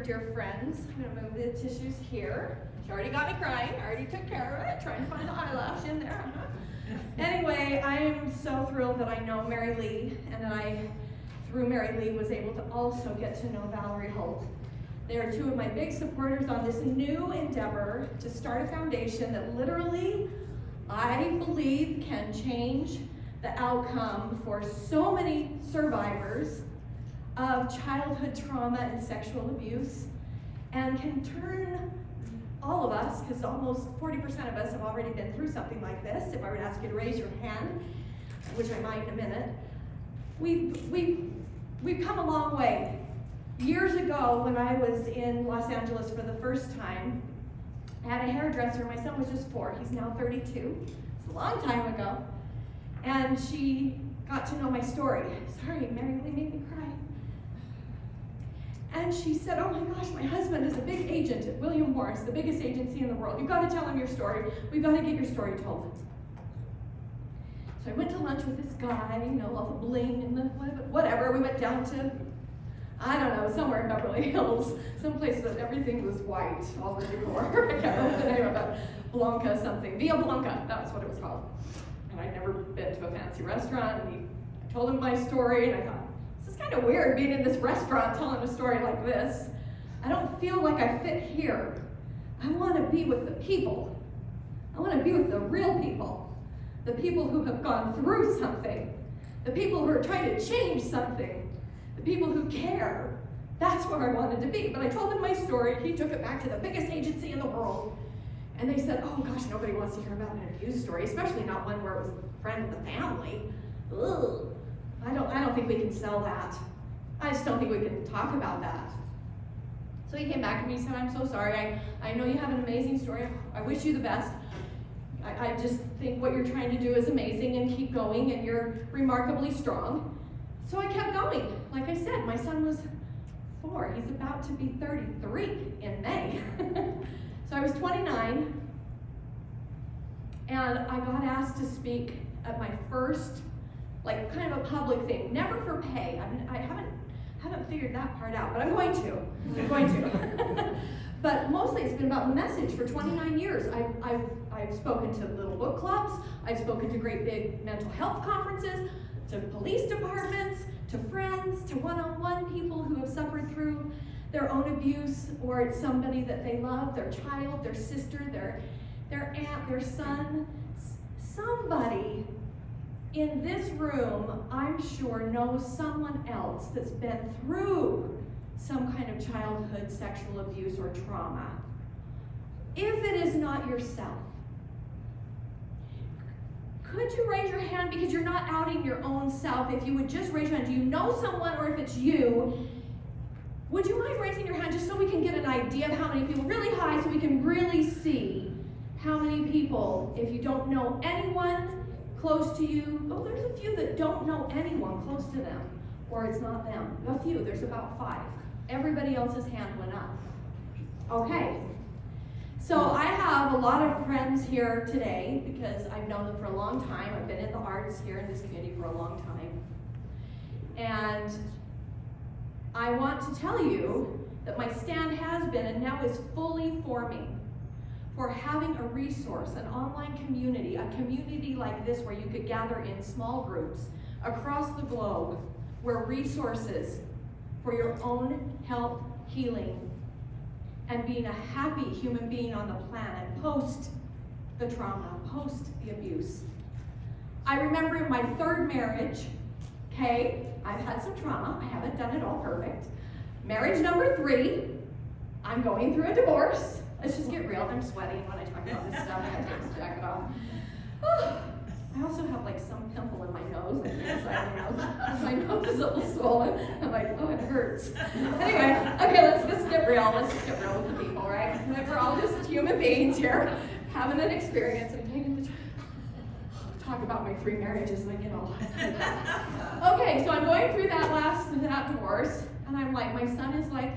dear, dear friends. I'm going to move the tissues here. She already got me crying. I already took care of it, trying to find the eyelash in there. Anyway, I am so thrilled that I know Mary Lee, and that I, through Mary Lee, was able to also get to know Valerie Holt. They are two of my big supporters on this new endeavor to start a foundation that literally, I believe, can change the outcome for so many survivors of childhood trauma and sexual abuse, and can turn all of us, because almost 40% of us have already been through something like this. If I were to ask you to raise your hand, which I might in a minute, we've come a long way. Years ago, when I was in Los Angeles for the first time, I had a hairdresser. My son was just 4. He's now 32. It's a long time ago. And she got to know my story. Sorry, Mary Lee made me cry. And she said, oh my gosh, my husband is a big agent at William Morris, the biggest agency in the world. You've got to tell him your story. We've got to get your story told. So I went to lunch with this guy, you know, all the bling and the whatever. We went down to, I don't know, somewhere in Beverly Hills, someplace that everything was white, all the decor. I can't remember the name of it. Blanca something. Villa Blanca, that was what it was called. And I'd never been to a fancy restaurant. And I told him my story, and I thought, this is kind of weird being in this restaurant telling a story like this. I don't feel like I fit here. I want to be with the people. I want to be with the real people. The people who have gone through something. The people who are trying to change something. The people who care. That's where I wanted to be. But I told him my story. He took it back to the biggest agency in the world. And they said, oh gosh, nobody wants to hear about an abuse story, especially not one where it was a friend of the family. Ugh. I don't think we can sell that. I just don't think we can talk about that. So he came back to me and said, I'm so sorry. I know you have an amazing story. I wish you the best. I just think what you're trying to do is amazing, and keep going, and you're remarkably strong. So I kept going. Like I said, my son was 4. He's about to be 33 in May. So I was 29, and I got asked to speak at my first, like, kind of a public thing. Never for pay. I haven't figured that part out, but I'm going to. I'm going to. But mostly it's been about the message for 29 years. I've spoken to little book clubs. I've spoken to great big mental health conferences, to police departments, to friends, to one-on-one people who have suffered through their own abuse, or it's somebody that they love, their child, their sister, their aunt, their son. Somebody in this room, I'm sure, knows someone else that's been through some kind of childhood sexual abuse or trauma. If it is not yourself, could you raise your hand, because you're not outing your own self? If you would just raise your hand, do you know someone, or if it's you, would you mind raising your hand just so we can get an idea of how many people, really high, so we can really see how many people, if you don't know anyone close to you, oh, there's a few that don't know anyone close to them, or it's not them. A few, there's about 5. Everybody else's hand went up. Okay. So I have a lot of friends here today because I've known them for a long time. I've been in the arts here in this community for a long time. And I want to tell you that my stand has been and now is fully forming for having a resource, an online community, a community like this where you could gather in small groups across the globe, where resources for your own health, healing, and being a happy human being on the planet post the trauma, post the abuse. I remember in my 3rd marriage, okay, I've had some trauma. I haven't done it all perfect. Marriage number 3, I'm going through a divorce. Let's just get real. I'm sweating when I talk about this stuff. I gotta take this jacket off. I also have like some pimple in my nose, like the inside of my nose. My nose is a little swollen. I'm like, oh, it hurts. Anyway, okay, let's get real. Let's just get real with the people, right? We're all just human beings here, having an experience. I'm taking the time to talk about my 3 marriages, like, you know. Okay, so I'm going through that divorce, and I'm like, my son is like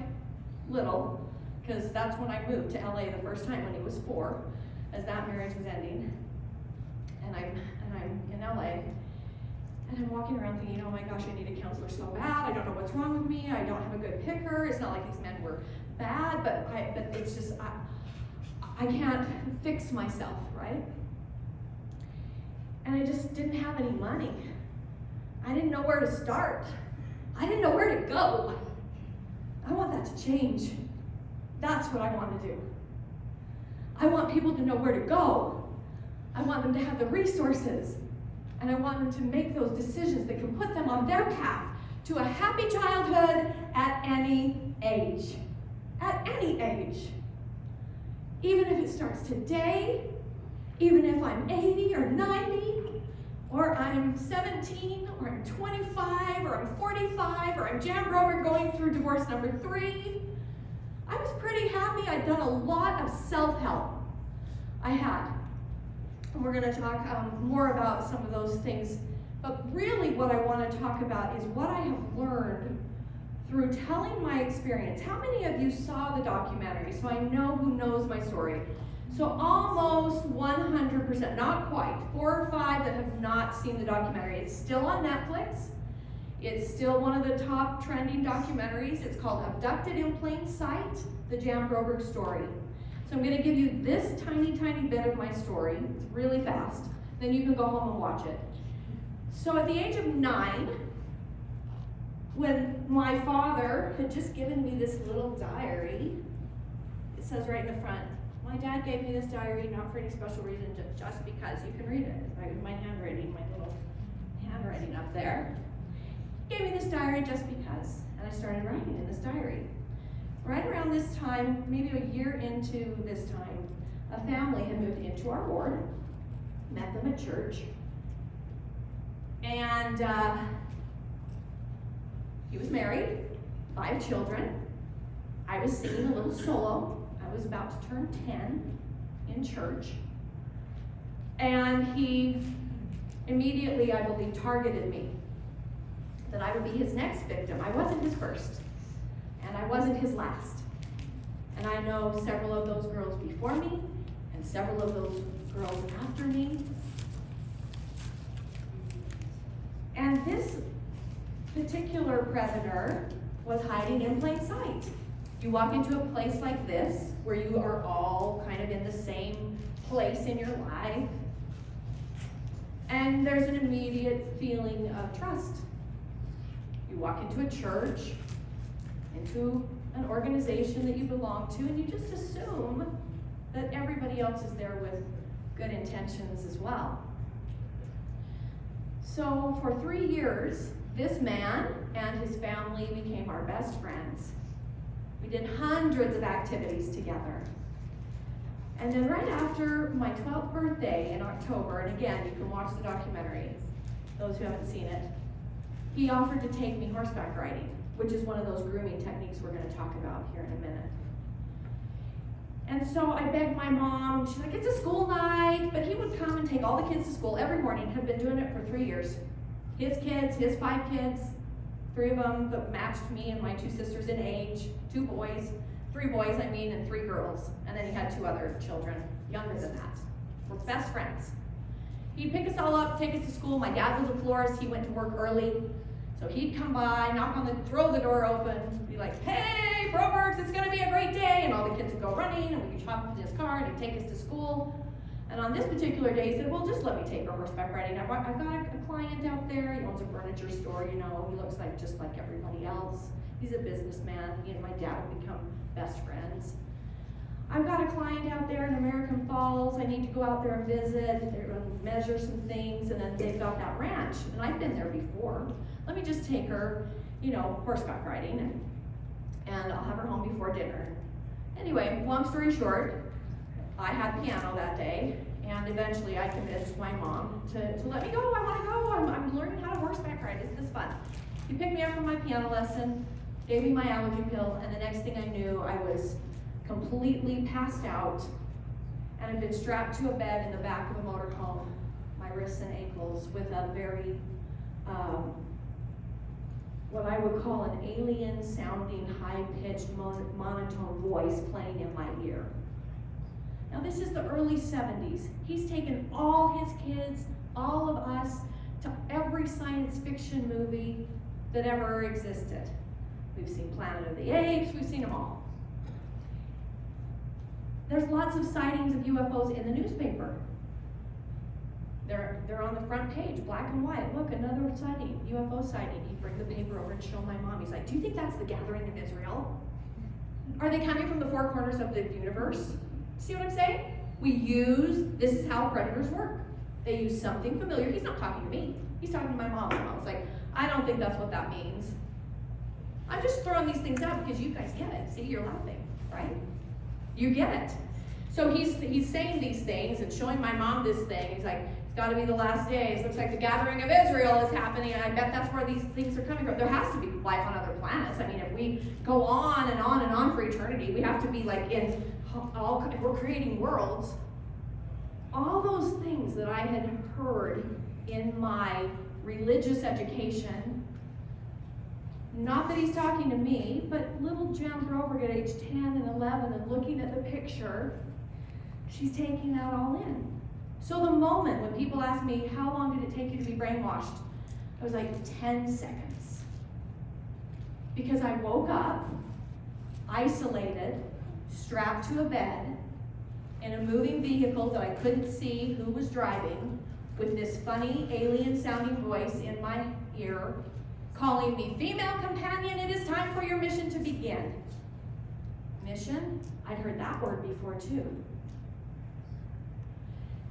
little, because that's when I moved to LA the first time when he was 4, as that marriage was ending. And I'm in LA, and I'm walking around thinking, oh my gosh, I need a counselor so bad. I don't know what's wrong with me. I don't have a good picker. It's not like these men were bad, but it's just, I can't fix myself, right? And I just didn't have any money. I didn't know where to start. I didn't know where to go. I want that to change. That's what I want to do. I want people to know where to go. I want them to have the resources. And I want them to make those decisions that can put them on their path to a happy childhood at any age. At any age. Even if it starts today, even if I'm 80 or 90, or I'm 17, or I'm 25, or I'm 45, or I'm Jan Broberg going through divorce number 3. I was pretty happy. I'd done a lot of self-help. I had. And we're going to talk more about some of those things. But really what I want to talk about is what I have learned through telling my experience. How many of you saw the documentary? So I know who knows my story. So almost 100%, not quite, 4 or 5 that have not seen the documentary. It's still on Netflix. It's still one of the top trending documentaries. It's called Abducted in Plain Sight, the Jan Broberg story. So I'm going to give you this tiny, tiny bit of my story. It's really fast. Then you can go home and watch it. So at the age of 9, when my father had just given me this little diary, it says right in the front, my dad gave me this diary not for any special reason, just because. You can read it. My handwriting, my little handwriting up there. He gave me this diary just because, and I started writing in this diary. Right around this time, maybe a year into this time, a family had moved into our ward, met them at church, and he was married, 5 children. I was singing a little solo. I was about to turn 10 in church. And he immediately, I believe, targeted me. That I would be his next victim. I wasn't his first. And I wasn't his last. And I know several of those girls before me, and several of those girls after me. And this particular predator was hiding in plain sight. You walk into a place like this, where you are all kind of in the same place in your life, and there's an immediate feeling of trust. You walk into a church, into an organization that you belong to, and you just assume that everybody else is there with good intentions as well. So for 3 years, this man and his family became our best friends. We did hundreds of activities together. And then right after my 12th birthday in October, and again, you can watch the documentary, those who haven't seen it, he offered to take me horseback riding, which is one of those grooming techniques we're going to talk about here in a minute. And so I begged my mom, she's like, it's a school night, but he would come and take all the kids to school every morning, had been doing it for 3 years. His kids, his 5 kids, 3 of them that matched me and my 2 sisters in age, 2 boys, 3 boys and 3 girls. And then he had 2 other children, younger than that. We're best friends. He'd pick us all up, take us to school. My dad was a florist, he went to work early. So he'd come by, throw the door open, be like, hey, Brobergs, it's gonna be a great day. And all the kids would go running, and we could hop in his car, and he'd take us to school. And on this particular day, he said, well, just let me take her horseback riding. I've got a client out there, he owns a furniture store, he looks just like everybody else. He's a businessman, he and my dad have become best friends. I've got a client out there in American Falls, I need to go out there and visit, they're gonna measure some things, and then they've got that ranch, and I've been there before. Let me just take her, horseback riding, and I'll have her home before dinner. Anyway, long story short, I had piano that day, and eventually I convinced my mom to let me go. I want to go. I'm learning how to horseback ride. Isn't this fun? He picked me up from my piano lesson, gave me my allergy pill, and the next thing I knew, I was completely passed out and had been strapped to a bed in the back of a motorhome, my wrists and ankles, with a very, what I would call an alien-sounding, high-pitched, monotone voice playing in my ear. Now this is the early 70s. He's taken all his kids, all of us, to every science fiction movie that ever existed. We've seen Planet of the Apes, we've seen them all. There's lots of sightings of UFOs in the newspaper. They're on the front page, black and white. Look, another sighting, UFO sighting. He'd bring the paper over and show my mom. He's like, do you think that's the gathering of Israel? Are they coming from the four corners of the universe? See what I'm saying? This is how predators work. They use something familiar. He's not talking to me. He's talking to my mom. My mom's like, I don't think that's what that means. I'm just throwing these things out because you guys get it. See, you're laughing, right? You get it. So he's saying these things and showing my mom this thing. He's like, it's got to be the last days. Looks like the gathering of Israel is happening, and I bet that's where these things are coming from. There has to be life on other planets. I mean, if we go on and on and on for eternity, we have to be like if we're creating worlds. All those things that I had heard in my religious education, not that he's talking to me, but little Jan Broberg at age 10 and 11 and looking at the picture, she's taking that all in. So the moment when people ask me, how long did it take you to be brainwashed? I was like, 10 seconds. Because I woke up, isolated, strapped to a bed, in a moving vehicle that I couldn't see who was driving, with this funny alien-sounding voice in my ear, calling me, female companion, it is time for your mission to begin. Mission? I'd heard that word before too.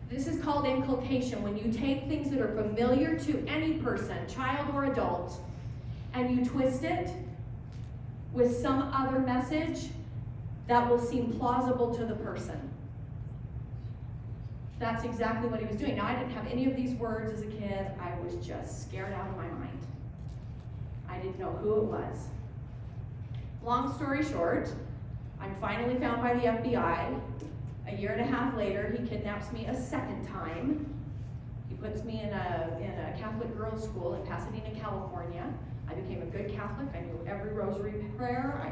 This is called inculcation, when you take things that are familiar to any person, child or adult, and you twist it with some other message that will seem plausible to the person. That's exactly what he was doing. Now, I didn't have any of these words as a kid. I was just scared out of my mind. I didn't know who it was. Long story short, I'm finally found by the FBI. A year and a half later, he kidnaps me a second time. He puts me in a Catholic girls' school in Pasadena, California. I became a good Catholic. I knew every rosary prayer.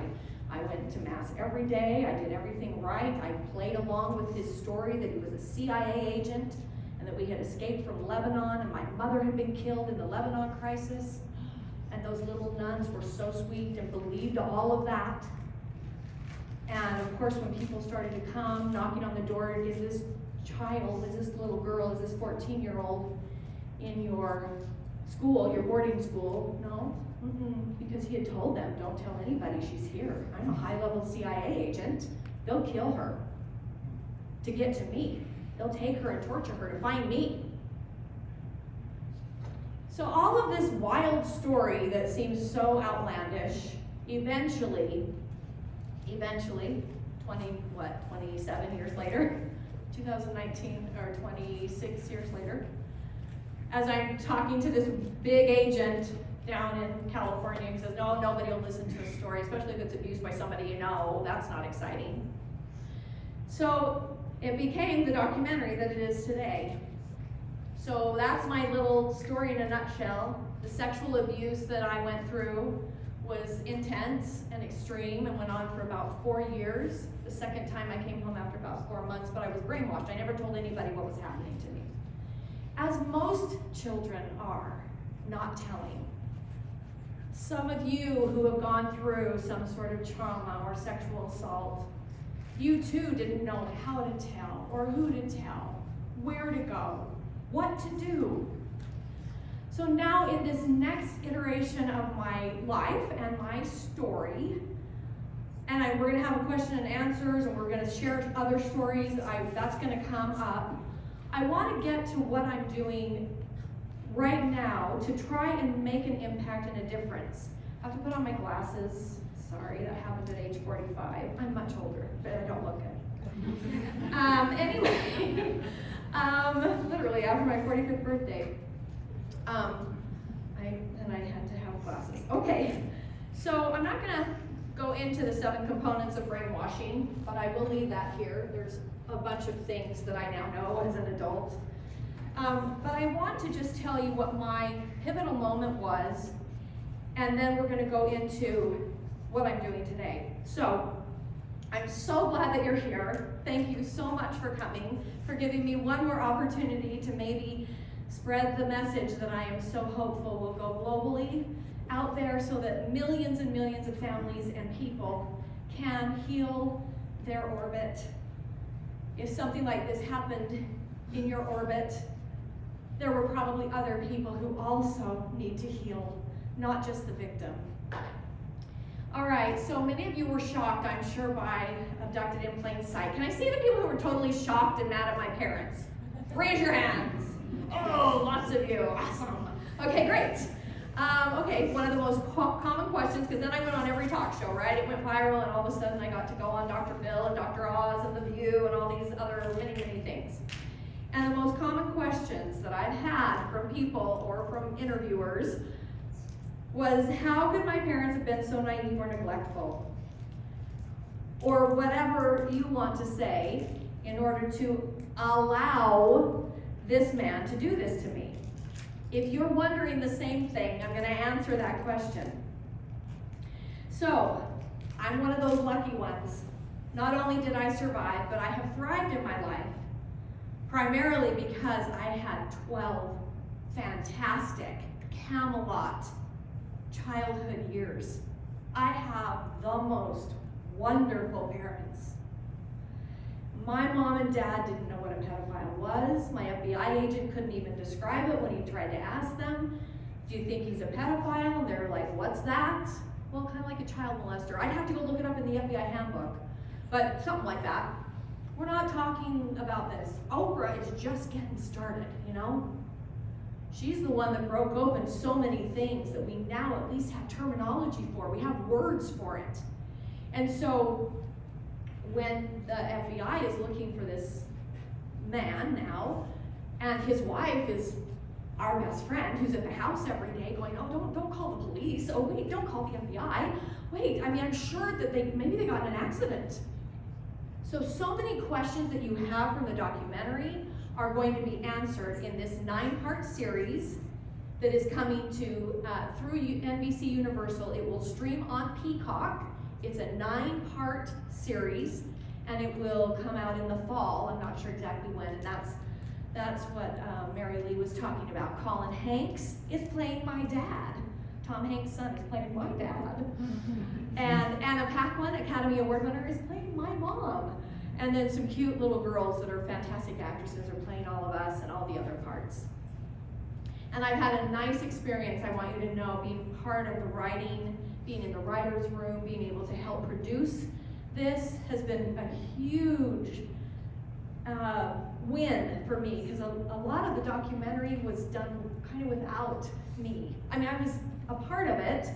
I went to Mass every day. I did everything right. I played along with his story that he was a CIA agent and that we had escaped from Lebanon and my mother had been killed in the Lebanon crisis. And those little nuns were so sweet and believed all of that. And of course, when people started to come, knocking on the door, is this child, is this little girl, is this 14-year-old in your school, your boarding school? No, because he had told them, don't tell anybody she's here. I'm a high-level CIA agent. They'll kill her to get to me. They'll take her and torture her to find me. So all of this wild story that seems so outlandish, eventually, 27 years later, 2019, or 26 years later, as I'm talking to this big agent down in California, he says, no, nobody will listen to a story, especially if it's abused by somebody you know. That's not exciting. So it became the documentary that it is today. So that's my little story in a nutshell. The sexual abuse that I went through was intense and extreme and went on for about 4 years. The second time I came home after about 4 months, but I was brainwashed. I never told anybody what was happening to me. As most children are, not telling. Some of you who have gone through some sort of trauma or sexual assault, you too didn't know how to tell or who to tell, where to go, what to do. So now in this next iteration of my life and my story, and we're going to have a question and answers, and we're going to share other stories. That's going to come up. I want to get to what I'm doing right now to try and make an impact and a difference. I have to put on my glasses. Sorry, that happened at age 45. I'm much older, but I don't look it. Anyway, literally after my 45th birthday, I had to have glasses. Okay, so I'm not going to go into the 7 components of brainwashing, but I will leave that here. There's a bunch of things that I now know as an adult. But I want to just tell you what my pivotal moment was, and then we're going to go into what I'm doing today. So, I'm so glad that you're here. Thank you so much for coming, for giving me one more opportunity to maybe spread the message that I am so hopeful will go globally out there so that millions and millions of families and people can heal their orbit if something like this happened in your orbit, there were probably other people who also need to heal, not just the victim. All right, so many of you were shocked, I'm sure, by abducted in plain sight. Can I see the people who were totally shocked and mad at my parents? Raise your hands. Oh, lots of you. Awesome. Okay, great. Okay, one of the most common questions, because then I went on every talk show, right? It went viral, and all of a sudden I got to go on Dr. Phil and Dr. Oz and The View and all these other many things. And the most common questions that I've had from people or from interviewers was, how could my parents have been so naive or neglectful? Or whatever you want to say in order to allow this man to do this to me. If you're wondering the same thing, I'm going to answer that question. So, I'm one of those lucky ones. Not only did I survive, but I have thrived in my life, primarily because I had 12 fantastic Camelot childhood years. I have the most wonderful parents. My mom and dad didn't know what a pedophile was. My FBI agent couldn't even describe it when he tried to ask them, do you think he's a pedophile? And they're like, what's that? Well, kind of like a child molester. I'd have to go look it up in the FBI handbook, but something like that. We're not talking about this. Oprah is just getting started, you know? She's the one that broke open so many things that we now at least have terminology for. We have words for it. And so when the FBI is looking for this man now, and his wife is our best friend who's at the house every day going, oh, don't call the police. Oh, wait, don't call the FBI. Wait, I mean, I'm sure that maybe they got in an accident. So many questions that you have from the documentary are going to be answered in this 9-part series that is coming to through NBC Universal. It will stream on Peacock. It's a 9-part series, and it will come out in the fall. I'm not sure exactly when, and that's what Mary Lee was talking about. Colin Hanks is playing my dad. Tom Hanks' son is playing my dad. And Anna Paquin, Academy Award winner, is playing my mom. And then some cute little girls that are fantastic actresses are playing all of us and all the other parts. And I've had a nice experience, I want you to know, being part of the writing, being in the writer's room, being able to help produce this has been a huge win for me, because a lot of the documentary was done kind of without me. I mean, I was a part of it,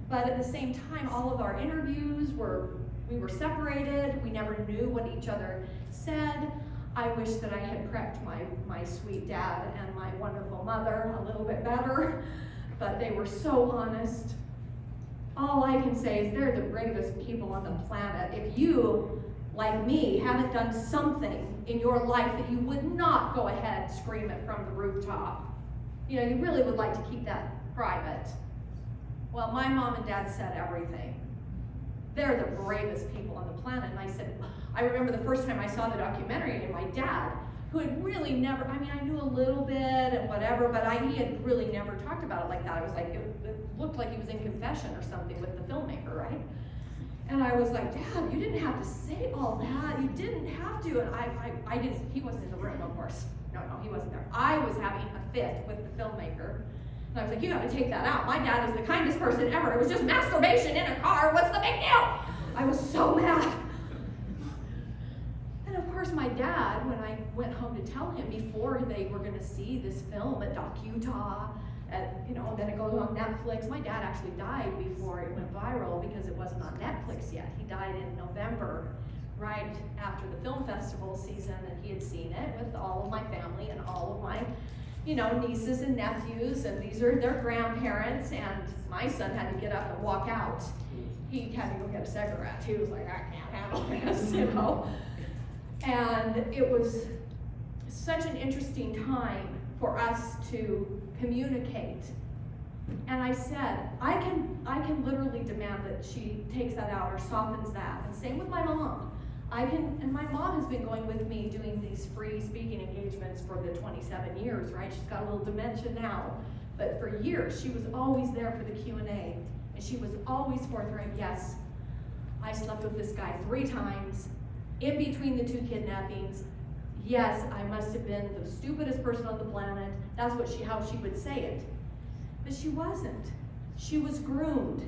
but at the same time, all of our interviews we were separated. We never knew what each other said. I wish that I had prepped my sweet dad and my wonderful mother a little bit better, but they were so honest. All I can say is they're the bravest people on the planet. If you, like me, haven't done something in your life that you would not go ahead and scream it from the rooftop, you know, you really would like to keep that private. Well, my mom and dad said everything. They're the bravest people on the planet. And I remember the first time I saw the documentary, and my dad, who had really never, I mean, I knew a little bit and whatever, but he had really never talked about it like that. I was like, it looked like he was in confession or something with the filmmaker, right? And I was like, Dad, you didn't have to say all that. You didn't have to. And I didn't, he wasn't in the room, of course. No, he wasn't there. I was having a fit with the filmmaker. And I was like, you have to take that out. My dad is the kindest person ever. It was just masturbation in a car. What's the big deal? I was so mad. And of course, my dad, when I went home to tell him before they were going to see this film at Doc Utah, then it goes on Netflix. My dad actually died before it went viral because it wasn't on Netflix yet. He died in November, right after the film festival season, and he had seen it with all of my family and all of my nieces and nephews, and these are their grandparents, and my son had to get up and walk out. He had to go get a cigarette. He was like, I can't handle this, And it was such an interesting time for us to communicate. And I said, I can literally demand that she takes that out or softens that. And same with my mom. And my mom has been going with me doing these free speaking engagements for the 27 years, right? She's got a little dementia now, but for years she was always there for the Q&A, and she was always forthright. Yes, I slept with this guy 3 times In between the 2 kidnappings, yes, I must have been the stupidest person on the planet. That's how she would say it. But she wasn't. She was groomed.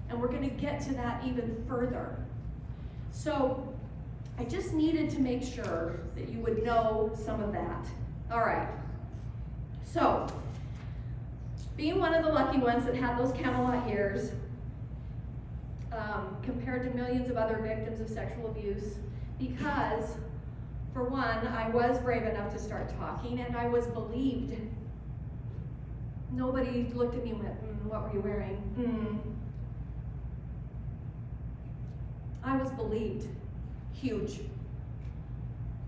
And we're going to get to that even further. So I just needed to make sure that you would know some of that. All right. So, being one of the lucky ones that had those Camelot years, compared to millions of other victims of sexual abuse, because, for one, I was brave enough to start talking, and I was believed. Nobody looked at me and went, what were you wearing? I was believed. Huge.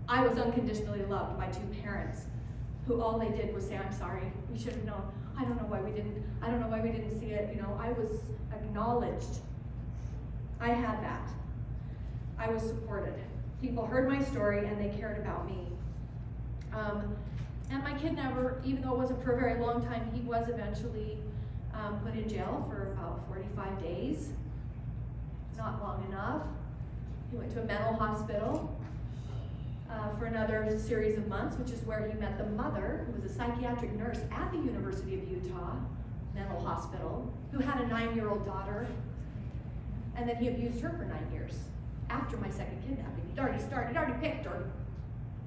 I was unconditionally loved by 2 parents who all they did was say, I'm sorry, we should have known. I don't know why we didn't see it. I was acknowledged. I had that. I was supported. People heard my story and they cared about me. And my kidnapper, even though it wasn't for a very long time, he was eventually put in jail for about 45 days. Not long enough. He went to a mental hospital for another series of months, which is where he met the mother, who was a psychiatric nurse at the University of Utah mental hospital, who had a 9-year-old daughter, and then he abused her for 9 years after my second kidnapping. He'd already picked her.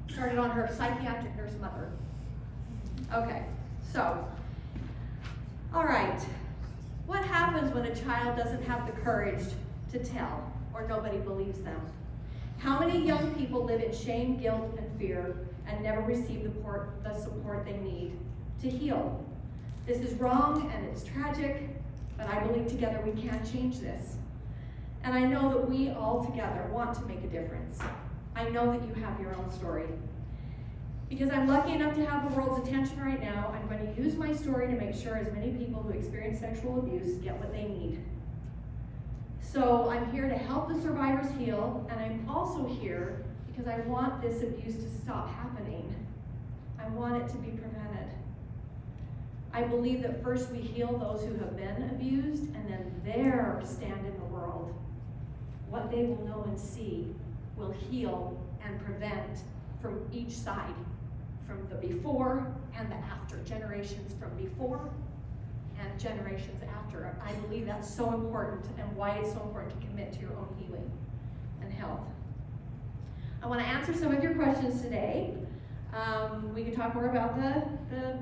Started on her psychiatric nurse mother. Okay, so, all right. What happens when a child doesn't have the courage to tell, or nobody believes them? How many young people live in shame, guilt, and fear and never receive the support they need to heal? This is wrong and it's tragic, but I believe together we can change this. And I know that we all together want to make a difference. I know that you have your own story. Because I'm lucky enough to have the world's attention right now, I'm going to use my story to make sure as many people who experience sexual abuse get what they need. So I'm here to help the survivors heal, and I'm also here because I want this abuse to stop happening. I want it to be prevented. I believe that first we heal those who have been abused, and then their stand in the world. What they will know and see will heal and prevent from each side, from the before and the after, generations from before and generations after. I believe that's so important, and why it's so important to commit to your own healing and health. I want to answer some of your questions today. We can talk more about the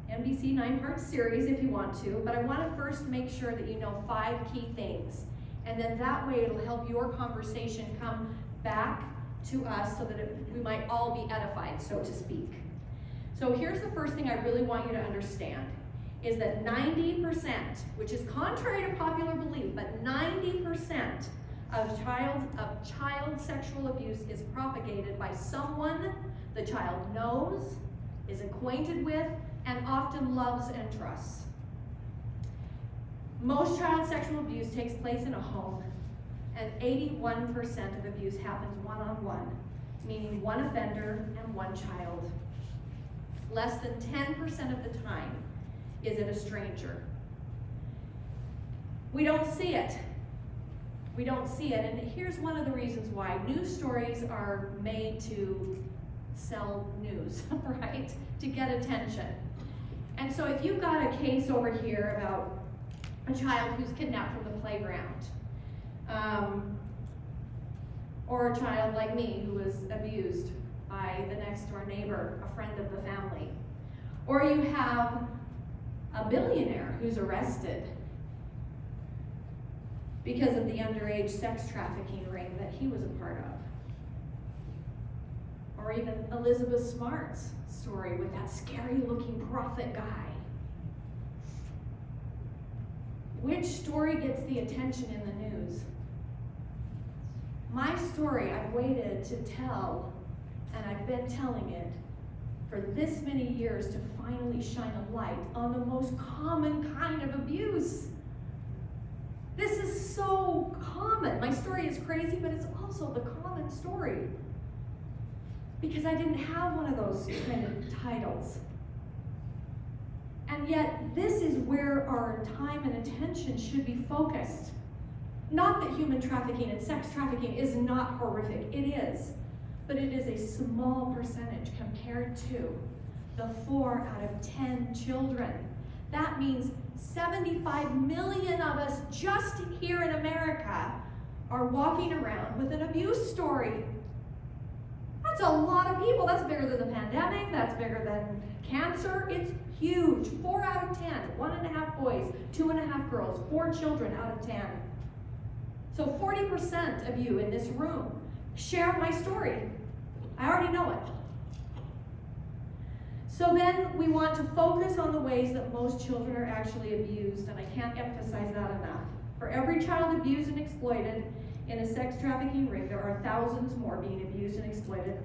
NBC 9-part series if you want to, but I want to first make sure that you know 5 key things, and then that way it'll help your conversation come back to us so that we might all be edified, so to speak. So here's the first thing I really want you to understand, is that 90%, which is contrary to popular belief, but 90% of child sexual abuse is propagated by someone the child knows, is acquainted with, and often loves and trusts. Most child sexual abuse takes place in a home, and 81% of abuse happens one-on-one, meaning one offender and one child. Less than 10% of the time is it a stranger. We don't see it. We don't see it, and here's one of the reasons why. News stories are made to sell news, right? To get attention. And so if you've got a case over here about a child who's kidnapped from the playground, or a child like me who was abused by the next door neighbor, a friend of the family, or you have a billionaire who's arrested because of the underage sex trafficking ring that he was a part of. Or even Elizabeth Smart's story with that scary looking prophet guy. Which story gets the attention in the news? My story I've waited to tell, and I've been telling it for this many years to finally shine a light on the most common kind of abuse. This is so common. My story is crazy, but it's also the common story. Because I didn't have one of those kind of titles. And yet, this is where our time and attention should be focused. Not that human trafficking and sex trafficking is not horrific, it is. But it is a small percentage compared to the 4 out of 10 children. That means 75 million of us just here in America are walking around with an abuse story. That's a lot of people. That's bigger than the pandemic. That's bigger than cancer. It's huge. 4 out of 10. 1.5 boys, 2.5 girls, 4 children out of 10. So 40% of you in this room share my story. I already know it. So then we want to focus on the ways that most children are actually abused, and I can't emphasize that enough. For every child abused and exploited in a sex trafficking ring, there are thousands more being abused and exploited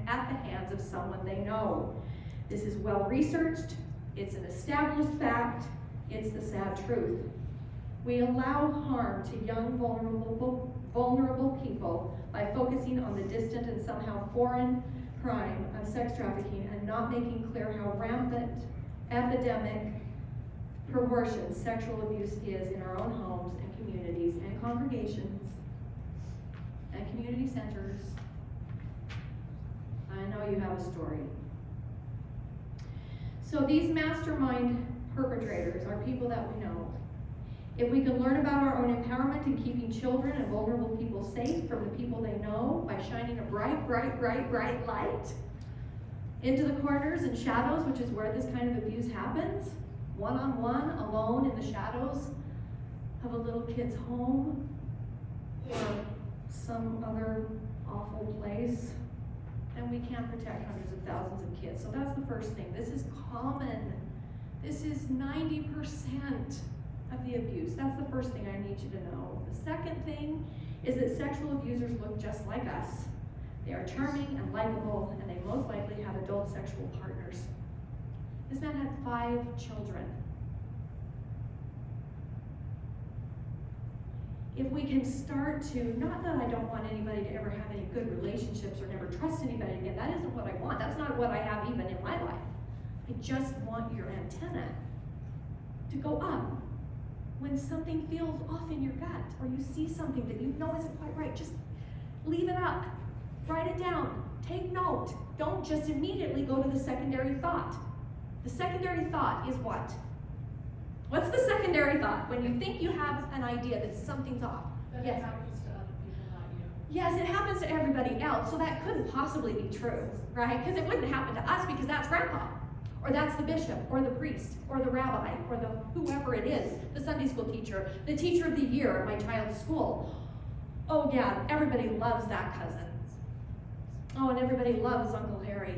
at the hands of someone they know. This is well researched, it's an established fact, it's the sad truth. We allow harm to young, vulnerable people by focusing on the distant and somehow foreign crime of sex trafficking and not making clear how rampant, epidemic, proportion sexual abuse is in our own homes and communities and congregations and community centers. I know you have a story. So these mastermind perpetrators are people that we know. If we can learn about our own empowerment in keeping children and vulnerable people safe from the people they know by shining a bright, bright, bright, bright light into the corners and shadows, which is where this kind of abuse happens, one-on-one, alone in the shadows of a little kid's home or some other awful place, and we can't protect hundreds of thousands of kids. So that's the first thing. This is common. This is 90% of the abuse. That's the first thing I need you to know. The second thing is that sexual abusers look just like us. They are charming and likable, and they most likely have adult sexual partners. This man had 5 children. If we can start to, not that I don't want anybody to ever have any good relationships or never trust anybody again, that isn't what I want. That's not what I have even in my life. I just want your antenna to go up. When something feels off in your gut, or you see something that you know isn't quite right, just leave it up. Write it down. Take note. Don't just immediately go to the secondary thought. The secondary thought is what? What's the secondary thought? When you think you have an idea that something's off. That yes. It happens to other people, not you. Yes, it happens to everybody else, so that couldn't possibly be true, right? Because it wouldn't happen to us because that's grandpa. Or that's the bishop, or the priest, or the rabbi, or the whoever it is, the Sunday school teacher, the teacher of the year at my child's school. Oh yeah, everybody loves that cousin. Oh, and everybody loves Uncle Harry.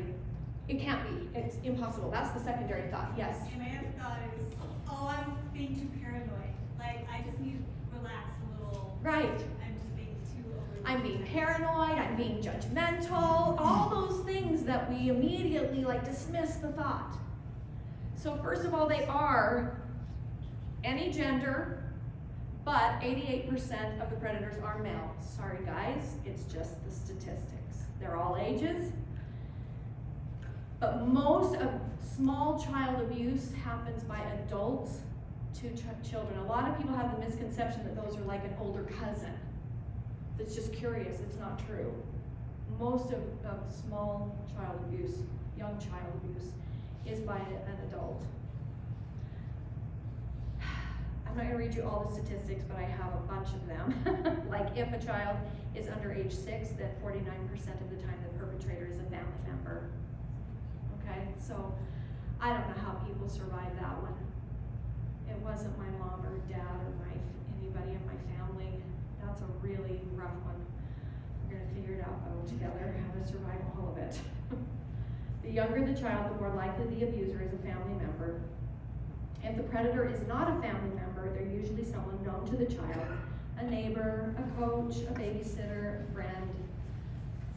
It can't be, it's impossible. That's the secondary thought, yes? And my other thought is, oh, I'm being too paranoid. Like, I just need to relax a little. Right. I'm just being too overly. I'm being paranoid, I'm being judgmental, all those things that we immediately dismiss the thought. So first of all, they are any gender, but 88% of the predators are male. Sorry guys, it's just the statistics. They're all ages, but most of small child abuse happens by adults to children. A lot of people have the misconception that those are like an older cousin that's just curious. It's not true. Most of small child abuse, young child abuse, is by an adult. I'm not going to read you all the statistics, but I have a bunch of them. Like if a child is under age 6, then 49% of the time the perpetrator is a family member. Okay, so I don't know how people survive that one. It wasn't my mom or dad or anybody in my family. That's a really rough one. We're going to figure it out though together, how to survive all of it. The younger the child, the more likely the abuser is a family member. If the predator is not a family member, they're usually someone known to the child, a neighbor, a coach, a babysitter, a friend,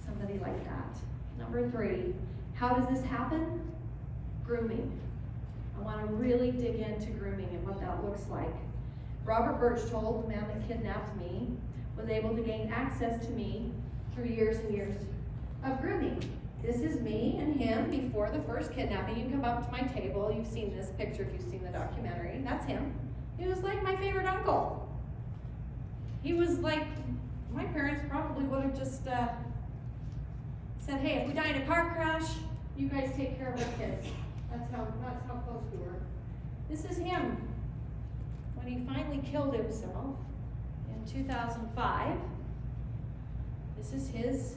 somebody like that. Number 3, how does this happen? Grooming. I want to really dig into grooming and what that looks like. Robert Birchtold, the man that kidnapped me, was able to gain access to me through years and years of grooming. This is me and him before the first kidnapping. You can come up to my table. You've seen this picture if you've seen the documentary. That's him. He was like my favorite uncle. he was like, my parents probably would have just said, hey, if we die in a car crash, you guys take care of our kids. That's how close we were. This is him when he finally killed himself in 2005. This is his,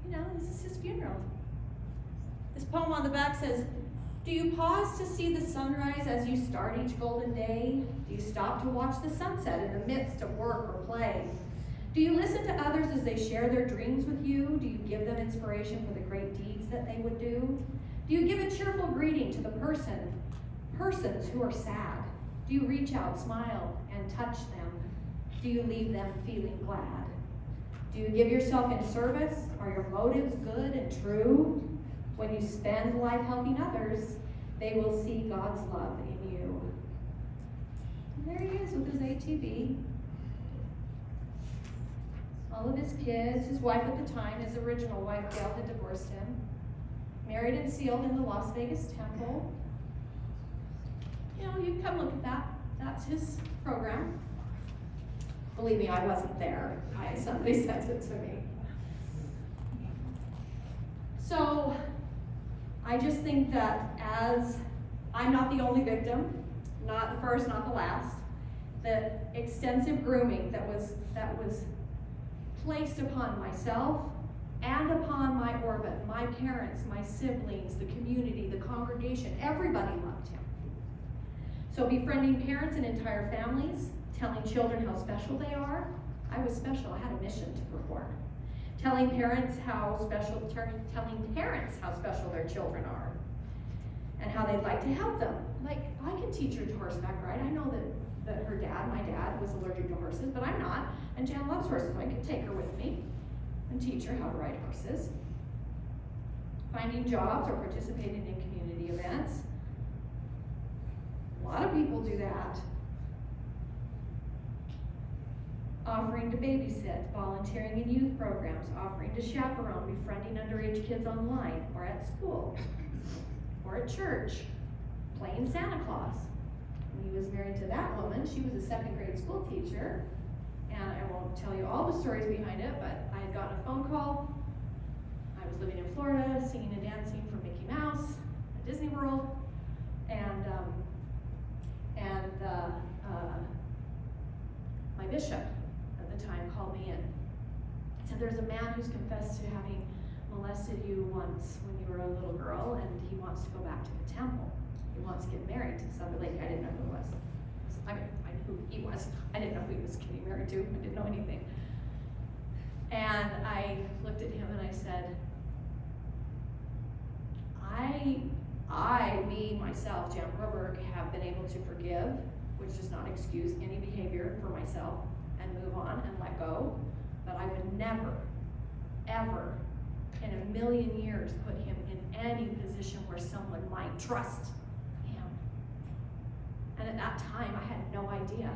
this is his funeral. This poem on the back says, do you pause to see the sunrise as you start each golden day? Do you stop to watch the sunset in the midst of work or play? Do you listen to others as they share their dreams with you? Do you give them inspiration for the great deeds that they would do? Do you give a cheerful greeting to the persons who are sad? Do you reach out, smile, and touch them? Do you leave them feeling glad? Do you give yourself in service? Are your motives good and true? When you spend life helping others, they will see God's love in you. And there he is with his ATV. All of his kids, his wife at the time, his original wife, Gail, had divorced him. Married and sealed in the Las Vegas temple. You come look at that. That's his program. Believe me, I wasn't there. Somebody sent it to me. So, I just think that as I'm not the only victim, not the first, not the last, the extensive grooming that was placed upon myself and upon my orbit, my parents, my siblings, the community, the congregation, everybody loved him. So befriending parents and entire families, telling children how special they are. I was special, I had a mission to perform. Telling parents how special their children are and how they'd like to help them. Like, I can teach her to horseback ride. I know that my dad was allergic to horses, but I'm not. And Jan loves horses. I could take her with me and teach her how to ride horses. Finding jobs or participating in community events. A lot of people do that. Offering to babysit, volunteering in youth programs, offering to chaperone, befriending underage kids online or at school or at church, playing Santa Claus. When he was married to that woman, she was a second grade school teacher, and I won't tell you all the stories behind it, but I had gotten a phone call. I was living in Florida, singing and dancing for Mickey Mouse at Disney World, and my bishop at the time called me in. He said, there's a man who's confessed to having molested you once when you were a little girl, and he wants to go back to the temple. He wants to get married to some lady. I didn't know who it was. I knew who he was. I didn't know who he was getting married to. I didn't know anything. And I looked at him and I said, me, myself, Jan Broberg, have been able to forgive, which does not excuse any behavior for myself, and move on and let go. But I would never, ever, in a million years, put him in any position where someone might trust him. And at that time, I had no idea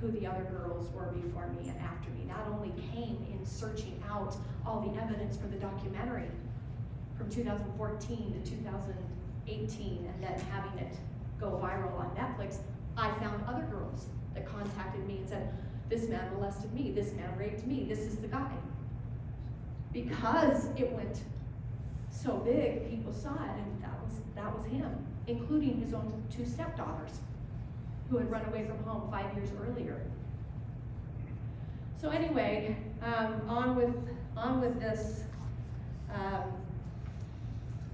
who the other girls were before me and after me. Not only came in searching out all the evidence for the documentary from 2014 to 2018 and then having it go viral on Netflix, I found other girls that contacted me and said, this man molested me, this man raped me, this is the guy. Because it went so big, people saw it, and that was him, including his own 2 stepdaughters who had run away from home 5 years earlier. So anyway, on with this.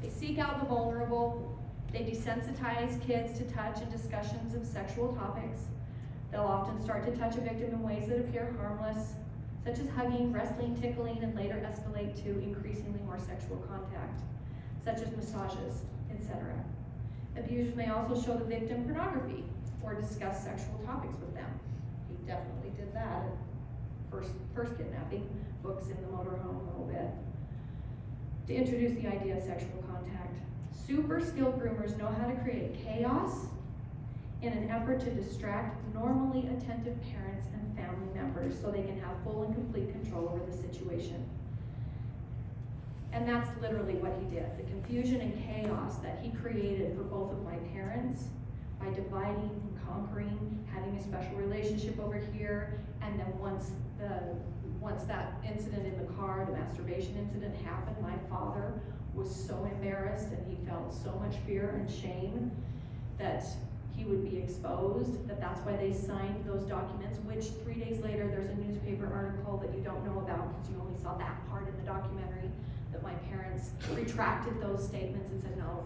They seek out the vulnerable. They desensitize kids to touch and discussions of sexual topics. They'll often start to touch a victim in ways that appear harmless, such as hugging, wrestling, tickling, and later escalate to increasingly more sexual contact, such as massages, etc. Abusers may also show the victim pornography or discuss sexual topics with them. He definitely did that at first kidnapping, books in the motorhome a little bit, to introduce the idea of sexual contact. Super skilled groomers know how to create chaos in an effort to distract normally attentive parents and family members so they can have full and complete control over the situation. And that's literally what he did. The confusion and chaos that he created for both of my parents by dividing and conquering, having a special relationship over here, and then once that incident in the car, the masturbation incident happened, my father was so embarrassed and he felt so much fear and shame that he would be exposed, that's why they signed those documents, which 3 days later there's a newspaper article that you don't know about because you only saw that part in the documentary, that my parents retracted those statements and said, no,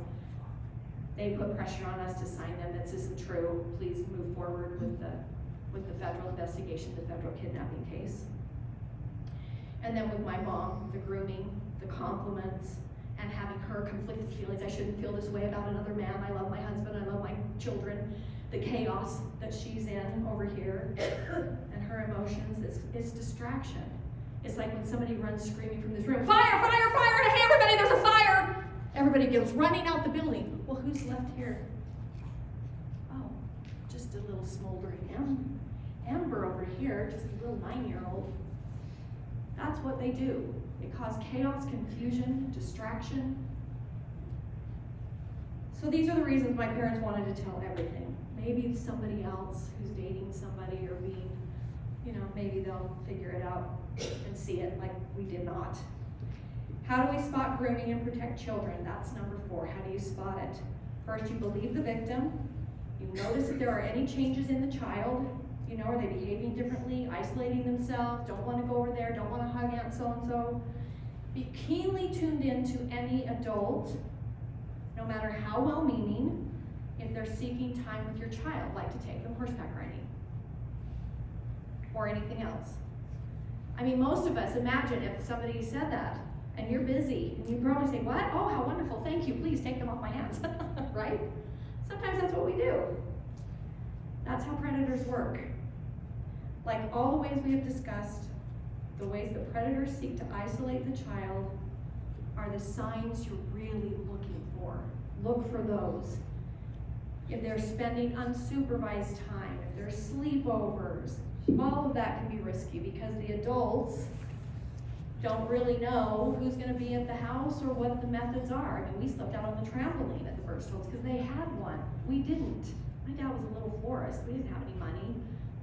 they put pressure on us to sign them, this isn't true, please move forward with the federal investigation, the federal kidnapping case. And then with my mom, the grooming, the compliments, and having her conflicted feelings. I shouldn't feel this way about another man. I love my husband, I love my children. The chaos that she's in over here and her emotions, it's distraction. It's like when somebody runs screaming from this room, fire, fire, fire, hey everybody, there's a fire! Everybody goes running out the building. Well, who's left here? Oh, just a little smoldering ember over here, just a little 9-year-old. That's what they do. They cause chaos, confusion, distraction. So these are the reasons my parents wanted to tell everything. Maybe it's somebody else who's dating somebody or being, maybe they'll figure it out and see it like we did not. How do we spot grooming and protect children? That's number 4. How do you spot it? First, you believe the victim. You notice if there are any changes in the child. Are they behaving differently, isolating themselves, don't want to go over there, don't want to hug Aunt so-and-so? Be keenly tuned in to any adult, no matter how well-meaning, if they're seeking time with your child, like to take them horseback riding or anything else. I mean, most of us, imagine if somebody said that and you're busy and you probably say, what? Oh, how wonderful, thank you, please take them off my hands, right? Sometimes that's what we do. That's how predators work. Like all the ways we have discussed, the ways that predators seek to isolate the child are the signs you're really looking for. Look for those. If they're spending unsupervised time, if they're sleepovers, all of that can be risky because the adults don't really know who's going to be at the house or what the methods are. I mean, we slept out on the trampoline at the Burstolds because they had one. We didn't. My dad was a little florist. We didn't have any money.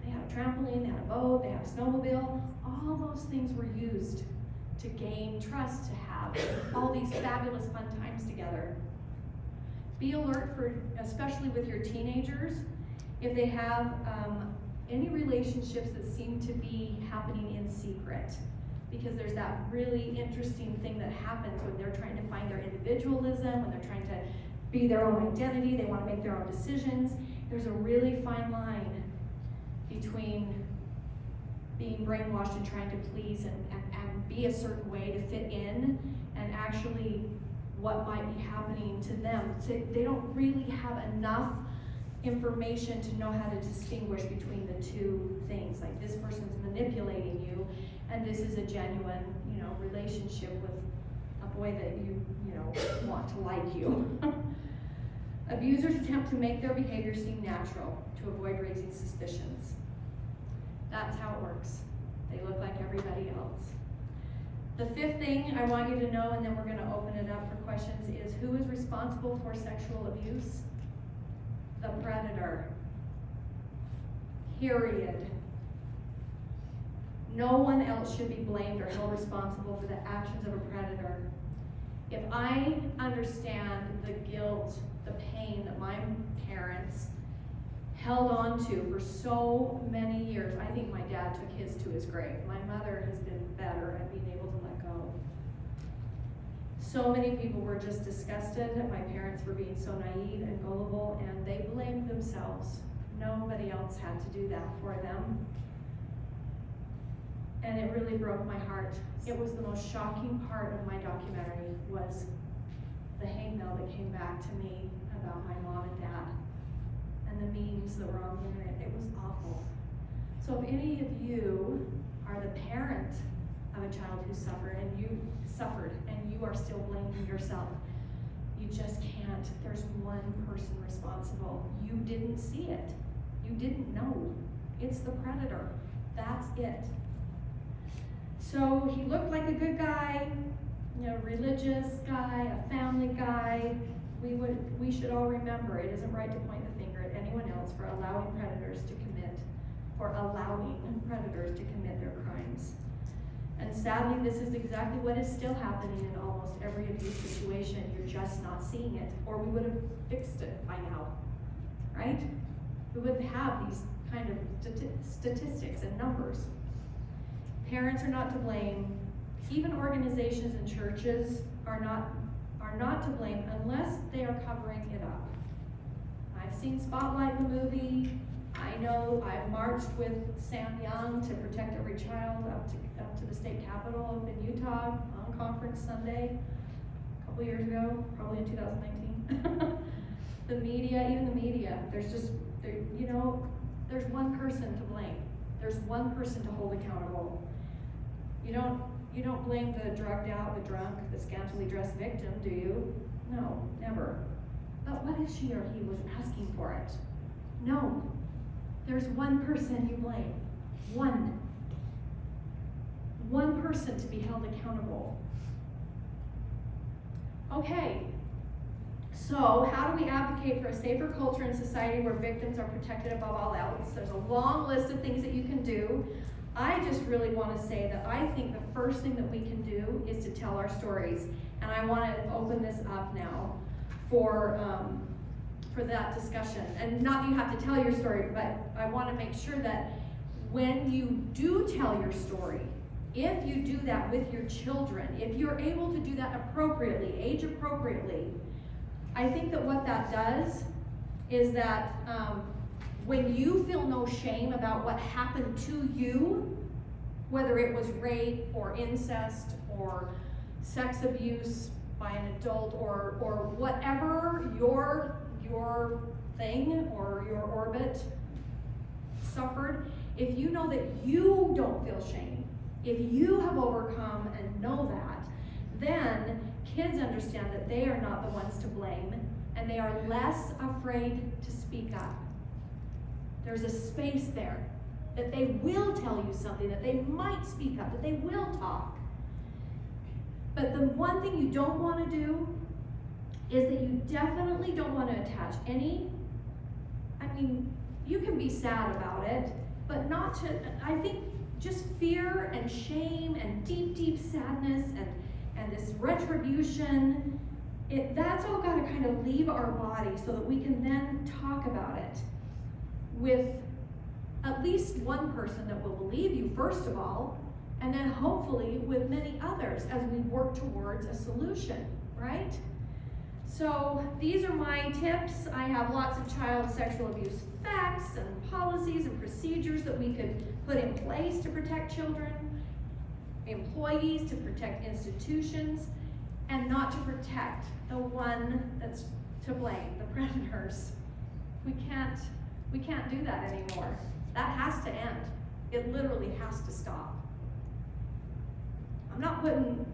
They had a trampoline, they had a boat, they had a snowmobile. All those things were used to gain trust, to have all these fabulous fun times together. Be alert for, especially with your teenagers, if they have any relationships that seem to be happening in secret. Because there's that really interesting thing that happens when they're trying to find their individualism, when they're trying to be their own identity, they want to make their own decisions. There's a really fine line between being brainwashed and trying to please and be a certain way to fit in, and actually what might be happening to them. So they don't really have enough information to know how to distinguish between the two things. Like, this person's manipulating you, and this is a genuine, relationship with a boy that you want to like you. Abusers attempt to make their behavior seem natural to avoid raising suspicions. That's how it works. They look like everybody else. The 5th thing I want you to know, and then we're going to open it up for questions, is who is responsible for sexual abuse? The predator. Period. No one else should be blamed or held responsible for the actions of a predator. If I understand the guilt, the pain that my parents held on to for so many years, I think my dad took his to his grave. My mother has been better at being able to let go. So many people were just disgusted at my parents for being so naive and gullible, and they blamed themselves. Nobody else had to do that for them. And it really broke my heart. It was the most shocking part of my documentary, was the hangnail that came back to me about my mom and dad, and the memes that were on the internet. It was awful. So if any of you are the parent of a child who suffered, and you are still blaming yourself, you just can't. There's one person responsible. You didn't see it. You didn't know. It's the predator. That's it. So he looked like a good guy, religious guy, a family guy. we should all remember it isn't right to point the finger at anyone else for allowing predators to commit their crimes. And sadly, this is exactly what is still happening in almost every abuse situation. You're just not seeing it, or we would have fixed it by now, right? We wouldn't have these kind of statistics and numbers. Parents are not to blame. Even organizations and churches are not to blame unless they are covering it up. I've seen Spotlight, the movie. I know I've marched with Sam Young to protect every child up to the state capitol up in Utah on Conference Sunday a couple years ago, probably in 2019. The media, even the media, there's one person to blame. There's one person to hold accountable. You don't blame the drugged out, the drunk, the scantily dressed victim, do you? No, never. But what if she or he was asking for it? No. There's one person you blame. One. One person to be held accountable. Okay. So, how do we advocate for a safer culture and society where victims are protected above all else? There's a long list of things that you can do. I just really want to say that I think the first thing that we can do is to tell our stories. And I want to open this up now for that discussion. And not that you have to tell your story, but I want to make sure that when you do tell your story, if you do that with your children, if you're able to do that appropriately, age appropriately, I think that what that does is that when you feel no shame about what happened to you, whether it was rape or incest or sex abuse by an adult or whatever your thing or your orbit suffered, if you know that you don't feel shame, if you have overcome and know that, then kids understand that they are not the ones to blame and they are less afraid to speak up. There's a space there that they will tell you something, that they might speak up, that they will talk. But the one thing you don't want to do is that you definitely don't want to attach you can be sad about it, but not to, I think just fear and shame and deep, deep sadness and this retribution, that's all got to kind of leave our body so that we can then talk about it with at least one person that will believe you, first of all, and then hopefully with many others as we work towards a solution, right? So these are my tips. I have lots of child sexual abuse facts and policies and procedures that we could put in place to protect children, employees, to protect institutions, and not to protect the one that's to blame, the predators. We can't do that anymore. That has to end. It literally has to stop. I'm not putting,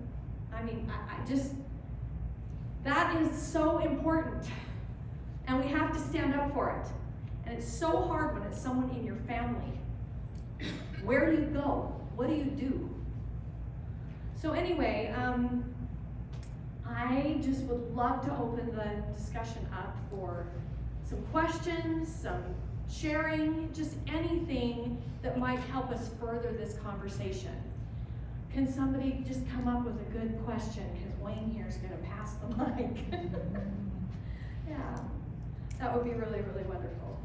that is so important. And we have to stand up for it. And it's so hard when it's someone in your family. Where do you go? What do you do? So anyway, I just would love to open the discussion up for some questions, some sharing, just anything that might help us further this conversation. Can somebody just come up with a good question? Because Wayne here is going to pass the mic. Yeah, that would be really, really wonderful.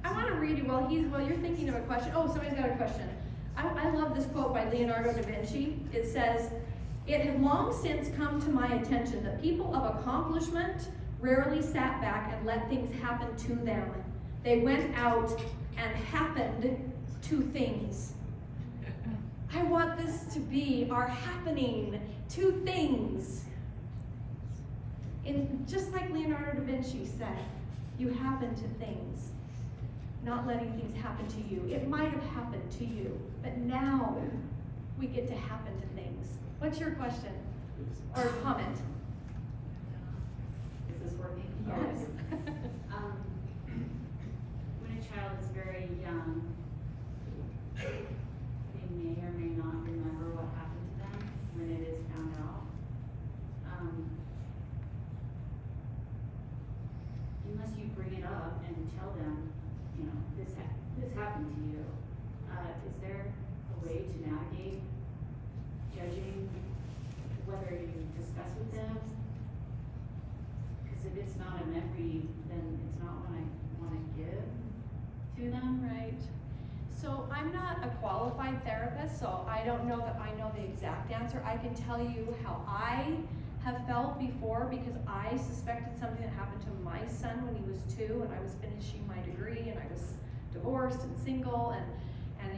I want to read you while you're thinking of a question. Oh, somebody's got a question. I love this quote by Leonardo da Vinci. It says, "It had long since come to my attention that people of accomplishment rarely sat back and let things happen to them. They went out and happened to things." I want this to be our happening to things. Just like Leonardo da Vinci said, you happen to things, not letting things happen to you. It might have happened to you, but now we get to happen to things. What's your question or comment? Is this working? Yes. When a child is very young, they may or may not remember what happened to them when it is found out. and tell them, you know, this happened to you. Is there a way to navigate judging whether you discuss with them? Because if it's not a memory, then it's not one I want to give to them. Right. So I'm not a qualified therapist, so I don't know that I know the exact answer. I can tell you how I have felt before, because I suspected something that happened to my son when he was 2 and I was finishing my degree and I was divorced and single, and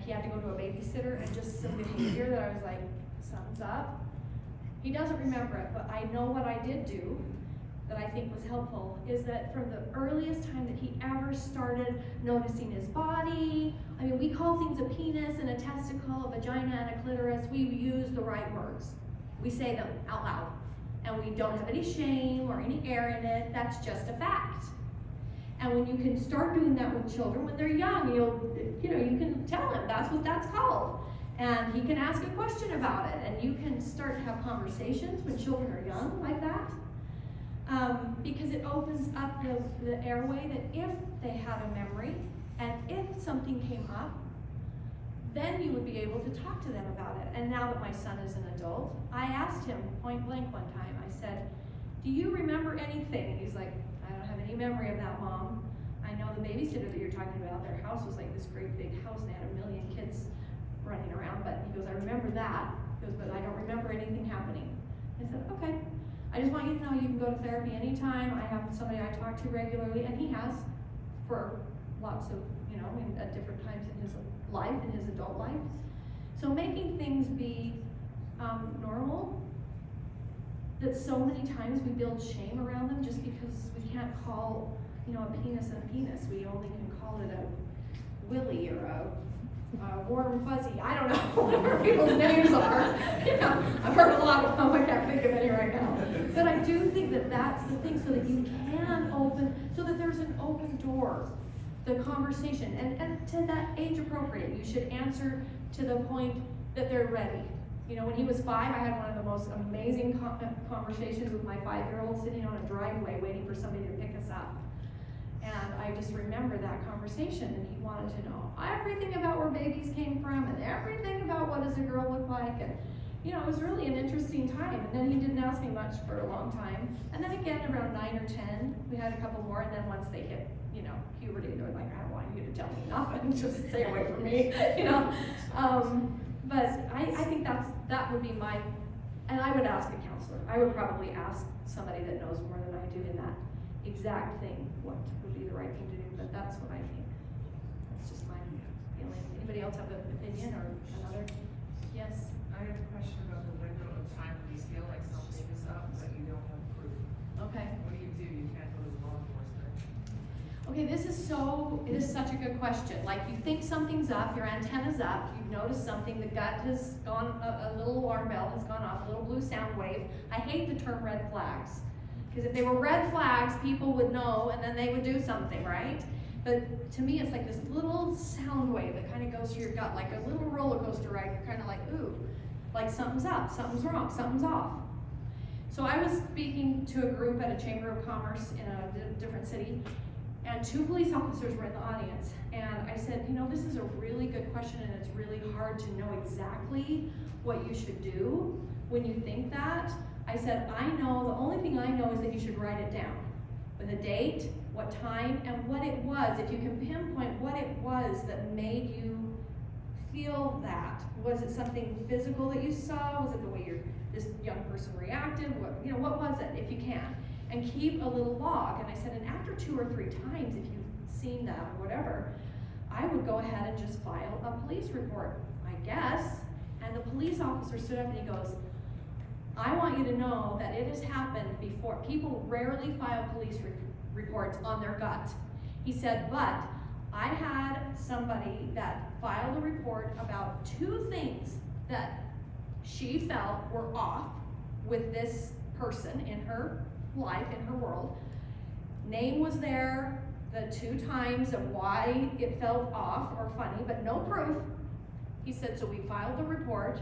he had to go to a babysitter, and just some behavior that I was like, something's up. He doesn't remember it, but I know what I did do that I think was helpful is that from the earliest time that he ever started noticing his body, I mean, we call things a penis and a testicle, a vagina and a clitoris. We use the right words. We say them out loud. And we don't have any shame or any air in it. That's just a fact. And when you can start doing that with children when they're young, you can tell them that's what that's called. And he can ask a question about it, and you can start to have conversations when children are young like that. Because it opens up the airway that if they had a memory and if something came up, then you would be able to talk to them about it. And now that my son is an adult, I asked him point blank one time, I said, do you remember anything? And he's like, I don't have any memory of that, Mom. I know the babysitter that you're talking about, their house was like this great big house and they had 1 million kids running around, but he goes, I remember that. He goes, but I don't remember anything happening. I said, okay. I just want you to know you can go to therapy anytime. I have somebody I talk to regularly, and he has for lots of, at different times in his life, in his adult life. So making things be normal, that so many times we build shame around them just because we can't call, a penis a penis. We only can call it a willy or a warm fuzzy. I don't know, whatever people's names are. I've heard a lot of them. I can't think of any right now. But I do think that that's the thing, so that you can open, so that there's an open door, the conversation, and to that age appropriate. You should answer to the point that they're ready. When he was 5, I had one of the most amazing conversations with my 5-year-old sitting on a driveway waiting for somebody to pick us up. And I just remember that conversation, and he wanted to know everything about where babies came from and everything about what does a girl look like. And, it was really an interesting time. And then he didn't ask me much for a long time. And then again, around 9 or 10, we had a couple more. And then once they hit, puberty, they were like, I don't want you to tell me nothing. Just stay away from me, But I think that would be my, and I would ask a counselor. I would probably ask somebody that knows more than I do in that exact thing, what would be the right thing to do, but that's what I think. That's just my feeling. Anybody else have an opinion or another? Yes? I have a question about the window of time when you feel like something is up, but you don't have proof. Okay. What do? You can't go to law enforcement. Okay, this is such a good question. Like, you think something's up, your antenna's up, you've noticed something, the gut has gone, a little alarm bell has gone off, a little blue sound wave. I hate the term red flags. Because if they were red flags, people would know and then they would do something, right? But to me, it's like this little sound wave that kind of goes through your gut, like a little roller coaster ride. You're kind of like, ooh, like something's up, something's wrong, something's off. So I was speaking to a group at a Chamber of Commerce in a different city, and 2 police officers were in the audience. And I said, this is a really good question, and it's really hard to know exactly what you should do when you think that. I said, the only thing I know is that you should write it down with a date, what time, and what it was. If you can pinpoint what it was that made you feel that. Was it something physical that you saw? Was it the way this young person reacted? What was it, if you can? And keep a little log. And I said, and after 2 or 3 times, if you've seen that or whatever, I would go ahead and just file a police report, I guess. And the police officer stood up and he goes, I want you to know that it has happened before. People rarely file police reports on their gut. He said, but I had somebody that filed a report about 2 things that she felt were off with this person in her life, in her world. Name was there, the 2 times of why it felt off or funny, but no proof. He said, so we filed the report.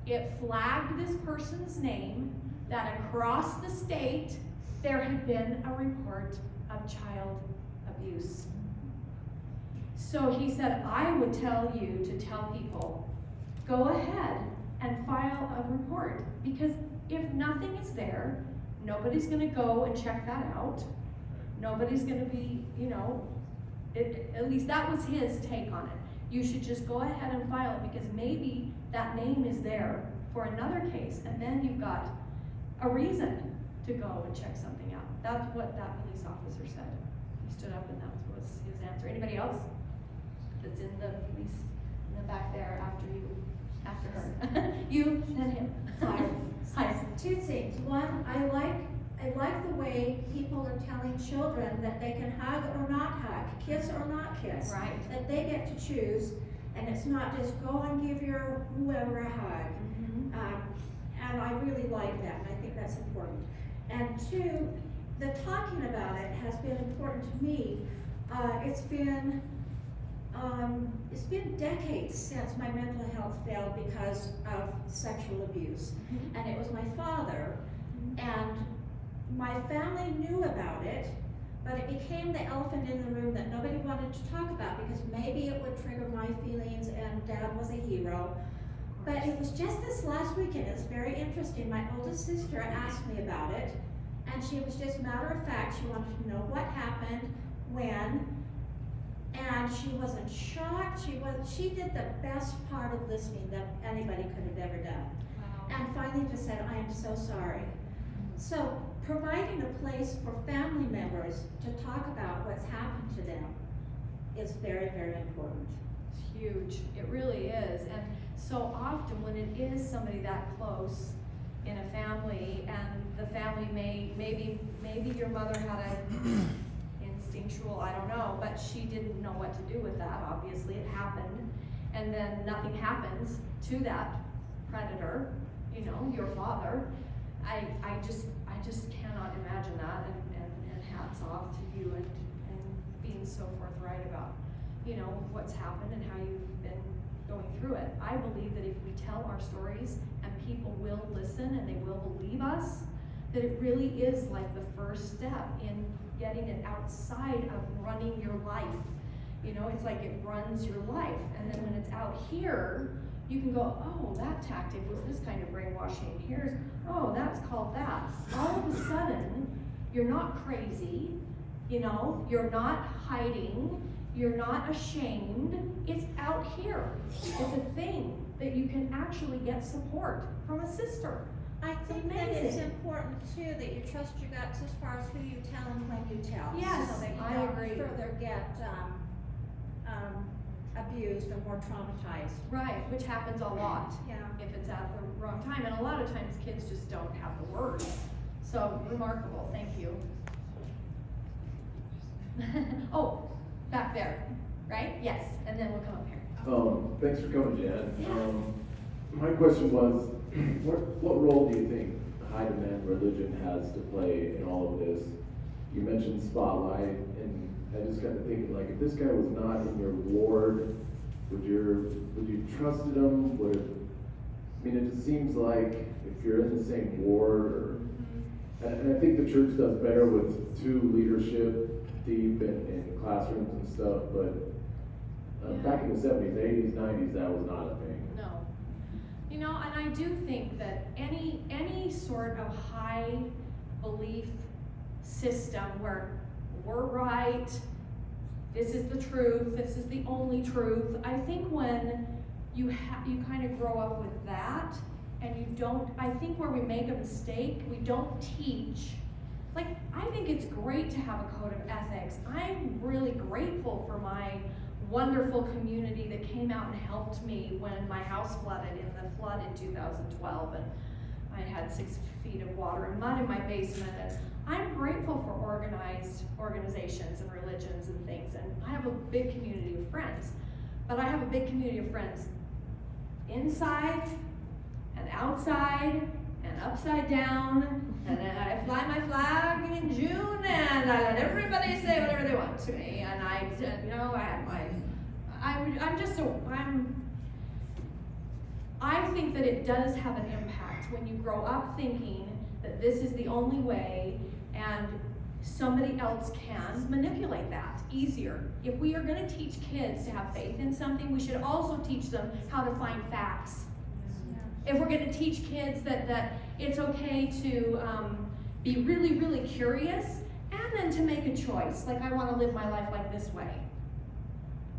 It flagged this person's name, that across the state there had been a report of child abuse. So he said, I would tell you to tell people, go ahead and file a report, because if nothing is there, nobody's gonna go and check that out. Nobody's gonna be, at least that was his take on it. You should just go ahead and file it, because maybe that name is there for another case, and then you've got a reason to go and check something out. That's what that police officer said. He stood up and that was his answer. Anybody else that's in the police, in the back there after her? You, then him. Hi. Two things. One, I like the way people are telling children that they can hug or not hug, kiss or not kiss. Right. That they get to choose, and it's not just go and give your whoever a hug. And I really like that, and I think that's important. And two, the talking about it has been important to me. It's been decades since my mental health failed because of sexual abuse. And it was my father, and my family knew about it, but it became the elephant in the room that nobody wanted to talk about because maybe it would trigger my feelings, and Dad was a hero. But it was just this last weekend, it's very interesting, my oldest sister asked me about it, and she was just matter of fact, she wanted to know what happened, when, and she wasn't shocked, she did the best part of listening that anybody could have ever done. Wow. And finally just said, I am so sorry. So providing a place for family members to talk about what's happened to them is very, very important. It's huge. It really is. And so often when it is somebody that close in a family, and the family maybe your mother had a instinctual, I don't know, but she didn't know what to do with that. Obviously it happened, and then nothing happens to that predator, your father. I just cannot imagine that, and hats off to you and being so forthright about, what's happened and how you've been going through it. I believe that if we tell our stories and people will listen and they will believe us, that it really is like the first step in getting it outside of running your life. It's like it runs your life, and then when it's out here, you can go, oh, that tactic was this kind of brainwashing. Oh, that's called that. All of a sudden, you're not crazy, you're not hiding, you're not ashamed. It's out here. It's a thing that you can actually get support from a sister. I think that it's important too that you trust your guts as far as who you tell and when you tell. Yes, so that you I don't agree. further get abused or more traumatized. Right, which happens a lot. Yeah. If it's at the wrong time. And a lot of times kids just don't have the words. So remarkable, thank you. Oh, back there, right? Yes, and then we'll come up here. Thanks for coming, Jan. My question was, what role do you think high demand religion has to play in all of this? You mentioned spotlight, and I just got to thinking, like, if this guy was not in your ward, would you trusted him? It just seems like if you're in the same ward, and I think the church does better with two leadership deep in classrooms and stuff, but back in the 70s, 80s, 90s, that was not a thing. No. And I do think that any sort of high belief system where we're right, this is the truth, this is the only truth, I think when you kind of grow up with that, and you don't, I think where we make a mistake, we don't teach. Like, I think it's great to have a code of ethics. I'm really grateful for my wonderful community that came out and helped me when my house flooded in the flood in 2012, and I had 6 feet of water and mud in my basement. And I'm grateful for organized organizations and religions and things, and I have a big community of friends. But I have a big community of friends inside and outside and upside down, and then I fly my flag in June, and I let everybody say whatever they want to me, and I had my, I think that it does have an impact when you grow up thinking that this is the only way, and somebody else can manipulate that easier. If we are going to teach kids to have faith in something, we should also teach them how to find facts. If we're going to teach kids that it's okay to be really, really curious, and then to make a choice, like I want to live my life like this way.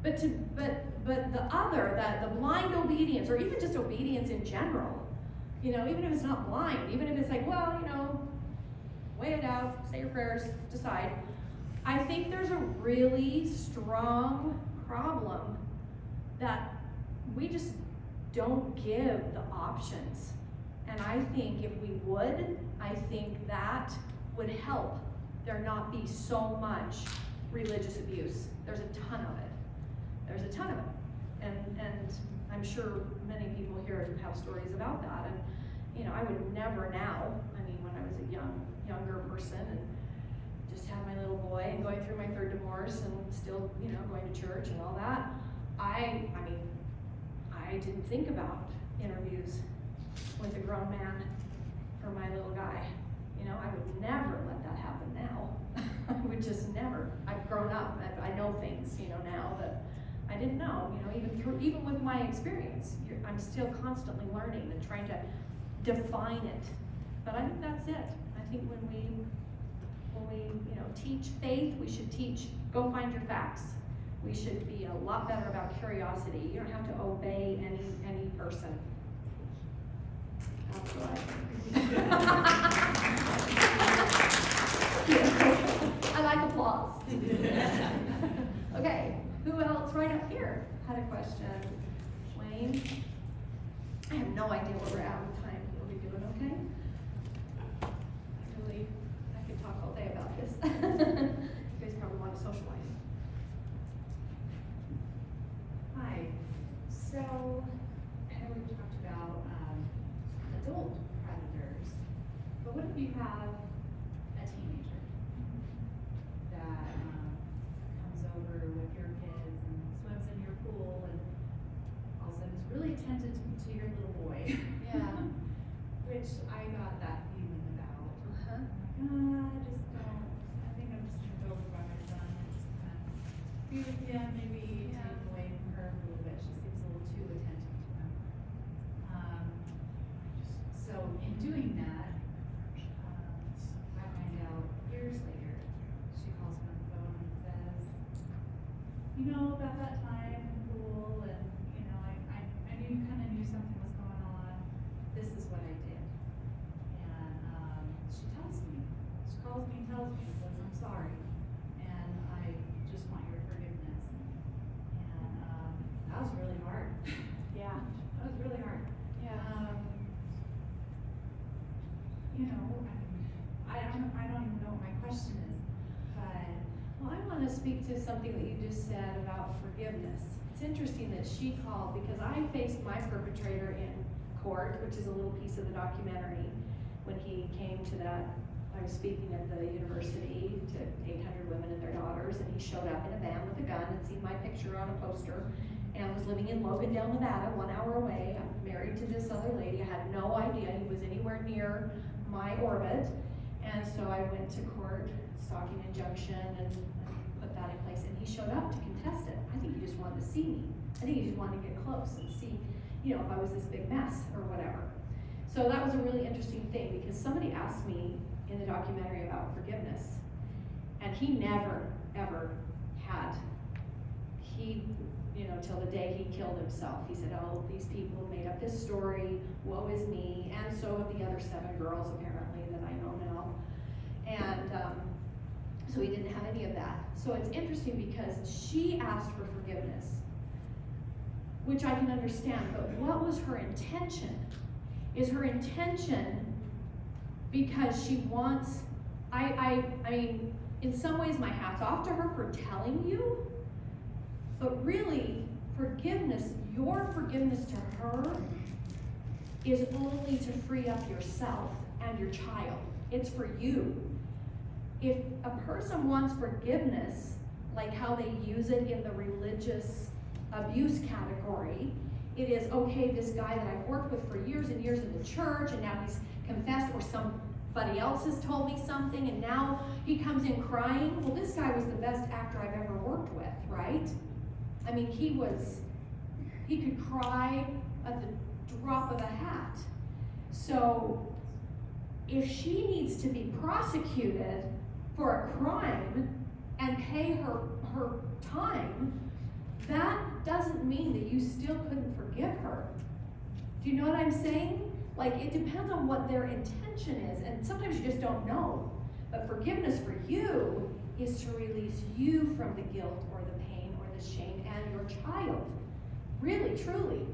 But the other, the blind obedience, or even just obedience in general, even if it's not blind, even if it's like, well, weigh it out, say your prayers, decide. I think there's a really strong problem that we just don't give the options. And I think if we would, I think that would help there not be so much religious abuse. There's a ton of it. And I'm sure many people here have stories about that. And I would never now, when I was a younger person and just had my little boy and going through my third divorce and still, going to church and all that, I didn't think about interviews with a grown man for my little guy. I would never let that happen now. I would just never. I've grown up. I know things, now that I didn't know. Even with my experience, I'm still constantly learning and trying to define it. But I think that's it. I think when we teach faith, we should teach go find your facts. We should be a lot better about curiosity. You don't have to obey any person. That's what I think. I like applause. Okay, who else right up here had a question? Wayne? I have no idea where we're at with time. Are we doing okay? I could talk all day about this. You guys probably want to socialize. Hi. So, I know we've talked about adult predators, but what if you have a teenager that comes over with your kids and swims in your pool and all of a sudden is really attentive to your little boy? Yeah. Which I got that feeling about. Uh-huh. I just don't, I think I'm just gonna go over by my son and just kind of be with him, maybe take away from her a little bit. She seems a little too attentive to him. So in doing that, I find out years later, she calls me on the phone and says, about that time in the pool, and I knew you kind of knew something was going on. This is what I did. And she tells me, she calls me and tells me, says, I'm sorry, and I just want your forgiveness. And that was really hard. Yeah. That was really hard. Yeah. I don't even know what my question is, but Well, I want to speak to something that you just said about forgiveness. It's interesting that she called because I faced my perpetrator in court, which is a little piece of the documentary, when he came to that. I was speaking at the university to 800 women and their daughters, and he showed up in a van with a gun and seen my picture on a poster, and was living in Logandale, Nevada, 1 hour away. I'm married to this other lady. I had no idea he was anywhere near my orbit, and so I went to court, stalking injunction, and put that in place, and he showed up to contest it. I think he just wanted to see me. I think he just wanted to get close and see, if I was this big mess or whatever. So that was a really interesting thing, because somebody asked me in the documentary about forgiveness, and he never, ever had. Till the day he killed himself, he said, oh, these people made up this story, woe is me, and so have the other 7 girls apparently that I know now. And so he didn't have any of that. So it's interesting because she asked for forgiveness, which I can understand, but what was her intention? Is her intention because she wants, I mean, in some ways my hat's off to her for telling you, but really, forgiveness, your forgiveness to her is only to free up yourself and your child. It's for you. If a person wants forgiveness, like how they use it in the religious abuse category, it is, okay, this guy that I've worked with for years and years in the church, and now he's confessed, or some somebody else has told me something, and now he comes in crying. Well, this guy was the best actor I've ever worked with, right? I mean, he could cry at the drop of a hat. So if she needs to be prosecuted for a crime and pay her time, that doesn't mean that you still couldn't forgive her. Do you know what I'm saying? Like, it depends on what their intention is, and sometimes you just don't know. But forgiveness for you is to release you from the guilt or the pain or the shame and your child. Really, truly.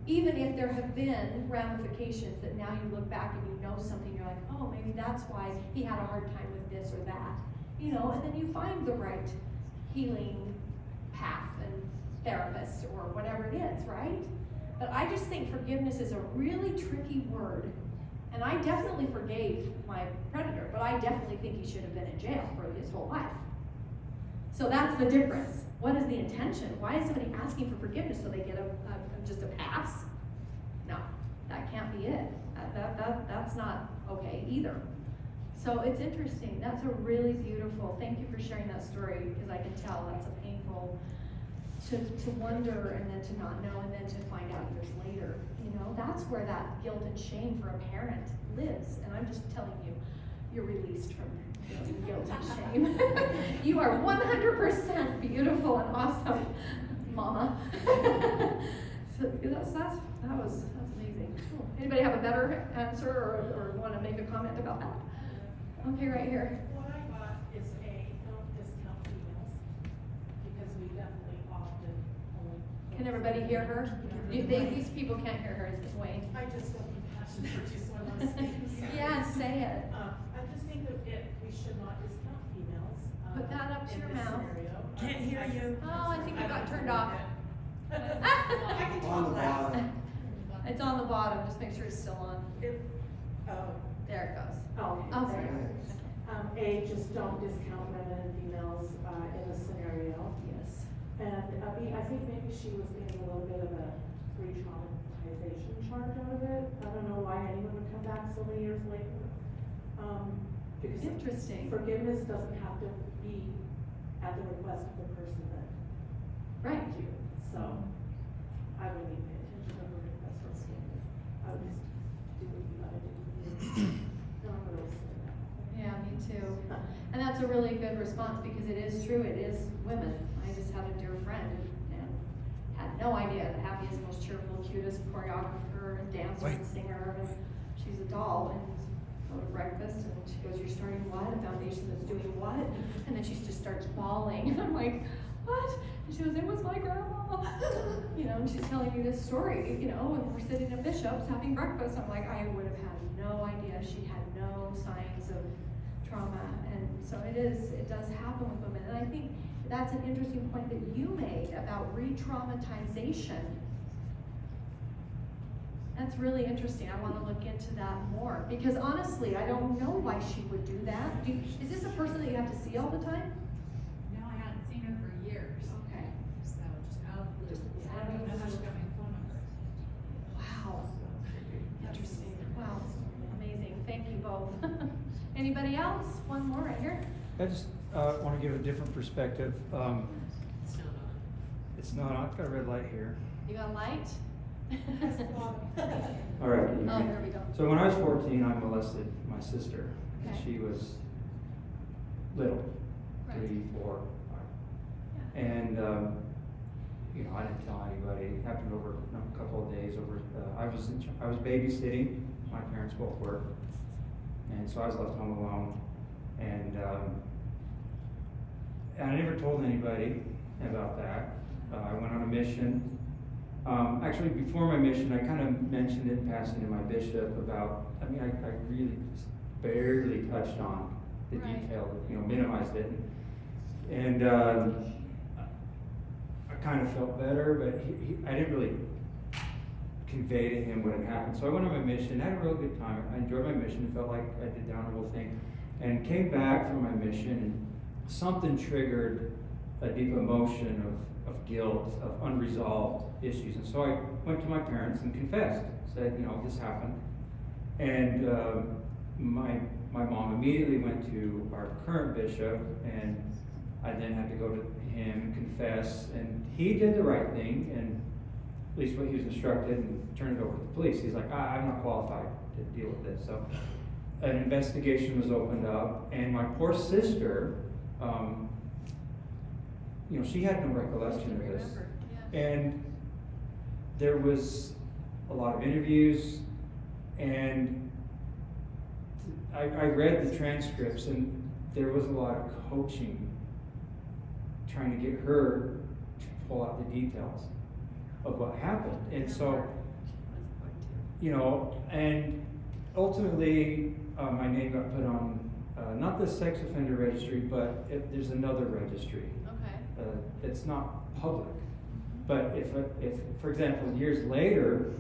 Even if there have been ramifications that now you look back and you know something, you're like, oh, maybe that's why he had a hard time with this or that. You know, and then you find the right healing path and therapist or whatever it is, right? But I just think forgiveness is a really tricky word. And I definitely forgave my predator, but I definitely think he should have been in jail for his whole life. So that's the difference. What is the intention? Why is somebody asking for forgiveness so they get just a pass? No, that can't be it. That's not okay either. So it's interesting. That's a really beautiful, thank you for sharing that story, because I can tell that's a painful, to wonder and then to not know and then to find out years later. You know, that's where that guilt and shame for a parent lives. And I'm just telling you, you're released from guilt and shame. You are 100% beautiful and awesome, Mama. So that's amazing. Cool. Anybody have a better answer or want to make a comment about that? Okay, right here. What I got is don't discount females, because we definitely often only. Can everybody hear her? These people can't hear her, it's Wayne. I just feel compassion for you, so I want to say this. Yeah, say it. I just think that we should not discount females. Put that up to in your this mouth. scenario. Can't hear you. Oh, I think it got turned off. I can On talk the loud. bottom. It's on the bottom, just make sure it's still on. Oh, There it goes. okay. Oh, there. Just don't discount women and females in this scenario. Yes. And B, I think maybe she was getting a little bit of a re-traumatization charge out of it. I don't know why anyone would come back so many years later. Because Interesting. forgiveness doesn't have to be at the request of the person that Right. hurt you. So I wouldn't even pay attention to the request for forgiveness. I would just do what you gotta do. No one would always say that. Yeah, me too. And that's a really good response because it is true, it is women. I just had a dear friend and had no idea, the happiest, most cheerful, cutest choreographer and dancer and singer, and she's a doll, and go to breakfast and she goes, you're starting what? A foundation that's doing what? And then she just starts bawling and I'm like, what? And she goes, it was my grandma. You know, and she's telling me this story, you know, and we're sitting at Bishop's having breakfast. I'm like, I would have had no idea. She had no signs of trauma. And so it does happen with women. And I think that's an interesting point that you made about re-traumatization. That's really interesting. I want to look into that more because honestly, I don't know why she would do that. Is this a person that you have to see all the time? No, I hadn't seen her for years. Okay. So just out of the blue. I don't even know how she got my phone number. Wow. Interesting. Wow. Amazing. Thank you both. Anybody else? One more right here. I just want to give a different perspective. It's not on. I've got a red light here. You got a light? All right. Can you Oh, hear me? there we go. So when I was 14, I molested my sister. And Okay. she was little, Right. 3, 4. Yeah. And you know, I didn't tell anybody. It happened over a couple of days. I was babysitting. My parents both worked, and so I was left home alone. And I never told anybody about that. I went on a mission. Actually, before my mission, I kind of mentioned it in passing to my bishop about, I really barely touched on the Right. detail, minimized it. And I kind of felt better, but I didn't really convey to him what had happened. So I went on my mission, had a real good time. I enjoyed my mission, felt like I did the honorable thing, and came back from my mission, and something triggered a deep emotion of guilt, of unresolved issues. And so I went to my parents and confessed, said, this happened. And my my mom immediately went to our current bishop, and I then had to go to him and confess, and he did the right thing, and at least what he was instructed, and turned it over to the police. He's like, I'm not qualified to deal with this. So an investigation was opened up, and my poor sister, she had no recollection of this. Remember, yeah. And there was a lot of interviews, and I read the transcripts, and there was a lot of coaching trying to get her to pull out the details of what happened. And so, and ultimately, my name got put on, not the sex offender registry, but there's another registry. Okay. It's not public. But if, for example, years later,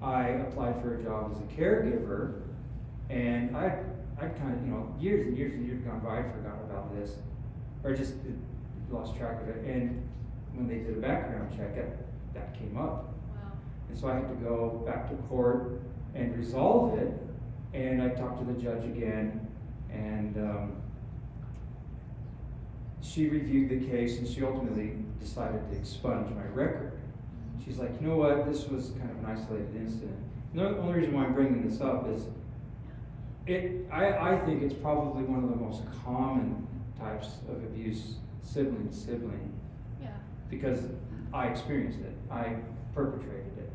I applied for a job as a caregiver, and I kind of, years and years and years gone by, I forgot about this, or just lost track of it. And when they did a background check, that came up. Wow. And so I had to go back to court and resolve it. And I talked to the judge again, and she reviewed the case, and she ultimately decided to expunge my record. She's like, you know what, this was kind of an isolated incident. And the only reason why I'm bringing this up is, I think it's probably one of the most common types of abuse, sibling to sibling, Yeah. because I experienced it, I perpetrated it.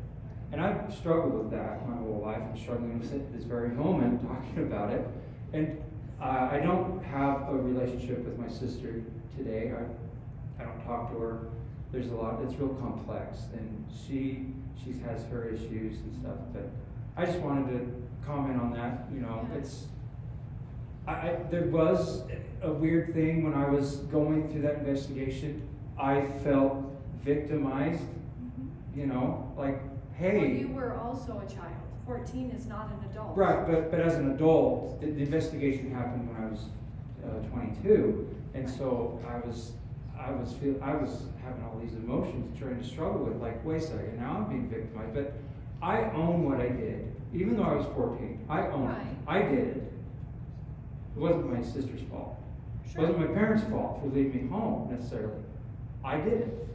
And I've struggled with that my whole life. I'm struggling with it at this very moment, talking about it. And I don't have a relationship with my sister today. I don't talk to her. There's a lot, it's real complex, and she has her issues and stuff, but I just wanted to comment on that. There was a weird thing when I was going through that investigation. I felt victimized, like, hey. Well, you were also a child. 14 is not an adult. Right, but as an adult, the investigation happened when I was 22, and so I was having all these emotions, trying to struggle with, like, wait a second, now I'm being victimized, but I own what I did, even though I was 14. I own it. Right. I did it. It wasn't my sister's fault. Sure. It wasn't my parents' fault for leaving me home necessarily. I did it,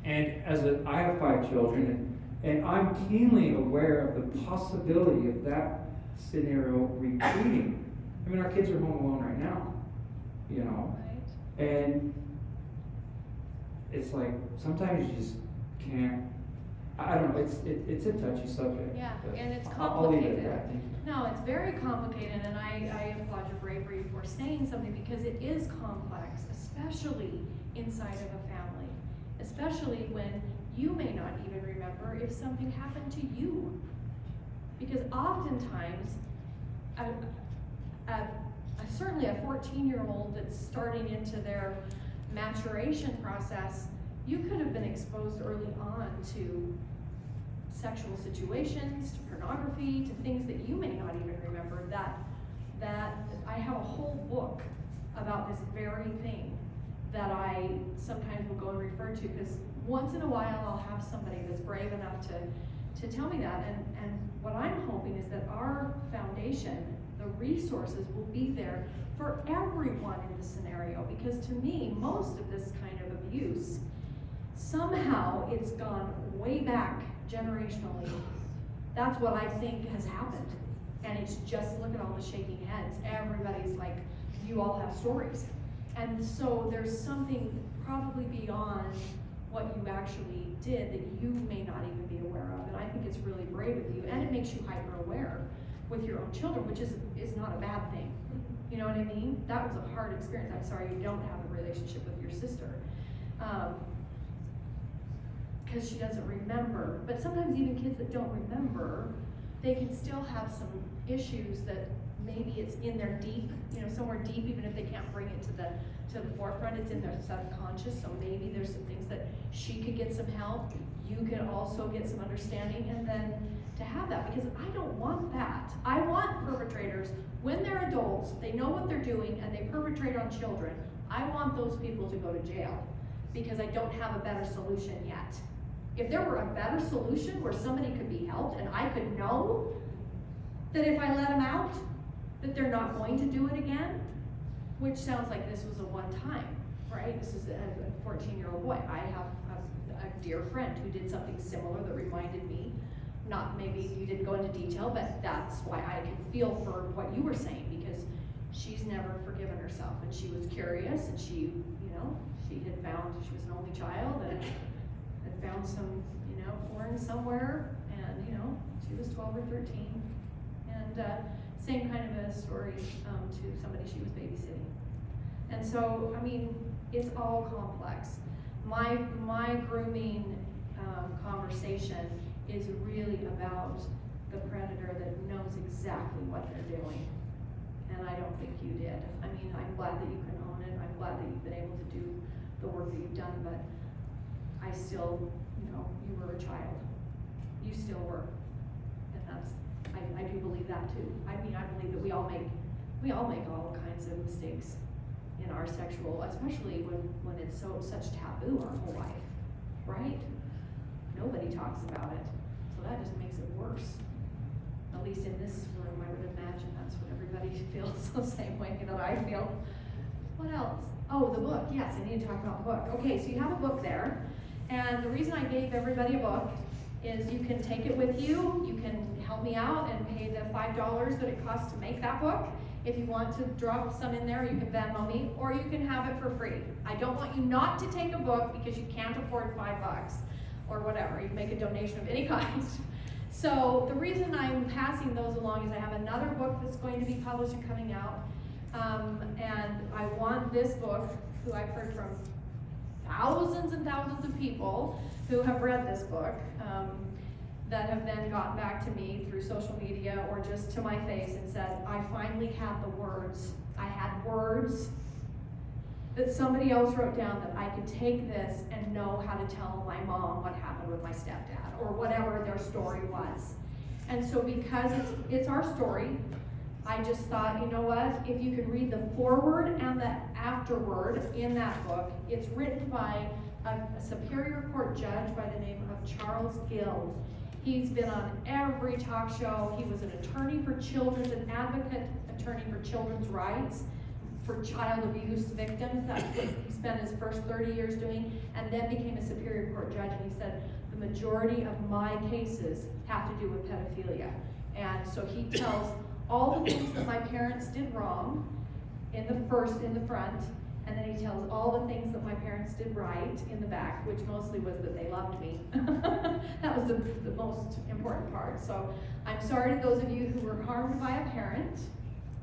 And I have 5 children, and I'm keenly aware of the possibility of that scenario repeating. I mean, our kids are home alone right now, Right. And it's like, sometimes you just can't, I don't know, it's a touchy subject. Yeah, but and it's I'll leave it complicated. at that. Thank you. No, it's very complicated, and I applaud your bravery for saying something, because it is complex, especially inside of a family, especially when you may not even remember if something happened to you. Because oftentimes, certainly a 14-year-old that's starting into their maturation process, you could have been exposed early on to sexual situations, to pornography, to things that you may not even remember. That I have a whole book about this very thing that I sometimes will go and refer to, because once in a while I'll have somebody that's brave enough to tell me that, and what I'm hoping is that our foundation, the resources, will be there for everyone in the scenario, because to me, most of this kind of abuse, somehow it's gone way back generationally. That's what I think has happened. And it's just, look at all the shaking heads. Everybody's like, you all have stories. And so there's something probably beyond what you actually did that you may not even be aware of. And I think it's really brave of you. And it makes you hyper aware with your own children, which is not a bad thing. You know what I mean? That was a hard experience. I'm sorry you don't have a relationship with your sister. Because she doesn't remember. But sometimes even kids that don't remember, they can still have some issues that maybe it's in their deep, somewhere deep, even if they can't bring it to the forefront, it's in their subconscious. So maybe there's some things that she could get some help, you could also get some understanding, and then to have that, because I don't want that. I want perpetrators, when they're adults, they know what they're doing, and they perpetrate on children. I want those people to go to jail, because I don't have a better solution yet. If there were a better solution where somebody could be helped and I could know, That if I let them out, that they're not going to do it again, which sounds like this was a one-time, right? This is a 14-year-old boy. I have a dear friend who did something similar that reminded me, not maybe you didn't go into detail, but that's why I can feel for what you were saying, because she's never forgiven herself, and she was curious, and she, you know, she had found, she was an only child, and had found some, you know, porn somewhere, and, you know, she was 12 or 13, and same kind of a story to somebody she was babysitting. And so, I mean, it's all complex. My grooming conversation is really about the predator that knows exactly what they're doing. And I don't think you did. I mean, I'm glad that you can own it. I'm glad that you've been able to do the work that you've done, but I still, you know, you were a child. You still were. And that's, I do believe that too. I mean, I believe that we all make all kinds of mistakes in our sexual, especially when it's such taboo our whole life, right? Nobody talks about it, so that just makes it worse. At least in this room, I would imagine that's what everybody feels the same way that I feel. What else? Oh, the book. Yes, I need to talk about the book. Okay, so you have a book there, and the reason I gave everybody a book is you can take it with you. You can help me out and pay the $5 that it costs to make that book. If you want to drop some in there, you can Venmo me, or you can have it for free. I don't want you not to take a book because you can't afford $5 or whatever. You can make a donation of any kind. So the reason I'm passing those along is I have another book that's going to be published and coming out. And I want this book, who I've heard from thousands and thousands of people who have read this book, that have then gotten back to me through social media or just to my face and said, I finally had the words. I had words that somebody else wrote down that I could take this and know how to tell my mom what happened with my stepdad or whatever their story was. And so because it's our story, I just thought, you know what, if you could read the foreword and the afterword in that book. It's written by a Superior Court judge by the name of Charles Gill. He's been on every talk show. He was an attorney for children, an advocate attorney for children's rights, for child abuse victims. That's what he spent his first 30 years doing, and then became a Superior Court judge. And he said, the majority of my cases have to do with pedophilia. And so he tells all the things that my parents did wrong in the front, and then he tells all the things that my parents did right in the back, which mostly was that they loved me. That was the most important part. So I'm sorry to those of you who were harmed by a parent.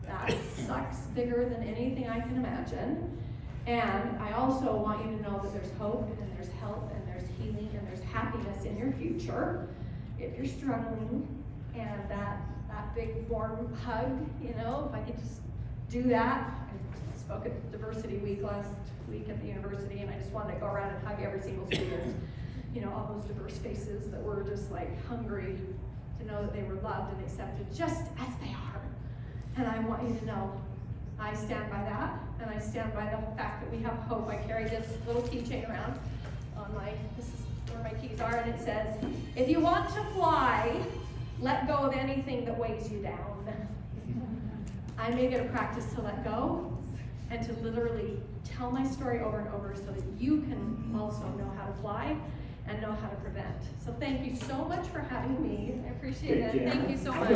That sucks bigger than anything I can imagine. And I also want you to know that there's hope, and there's help, and there's healing, and there's happiness in your future if you're struggling. And that big warm hug, you know, if I could just do that. I spoke at Diversity Week last week at the university, and I just wanted to go around and hug every single student, you know, all those diverse faces that were just like hungry to know that they were loved and accepted just as they are. And I want you to know I stand by that, and I stand by the fact that we have hope. I carry this little keychain around on this is where my keys are, and it says, if you want to fly, let go of anything that weighs you down. I make it a practice to let go and to literally tell my story over and over so that you can also know how to fly and know how to prevent. So thank you so much for having me. I appreciate it. Thank you so much.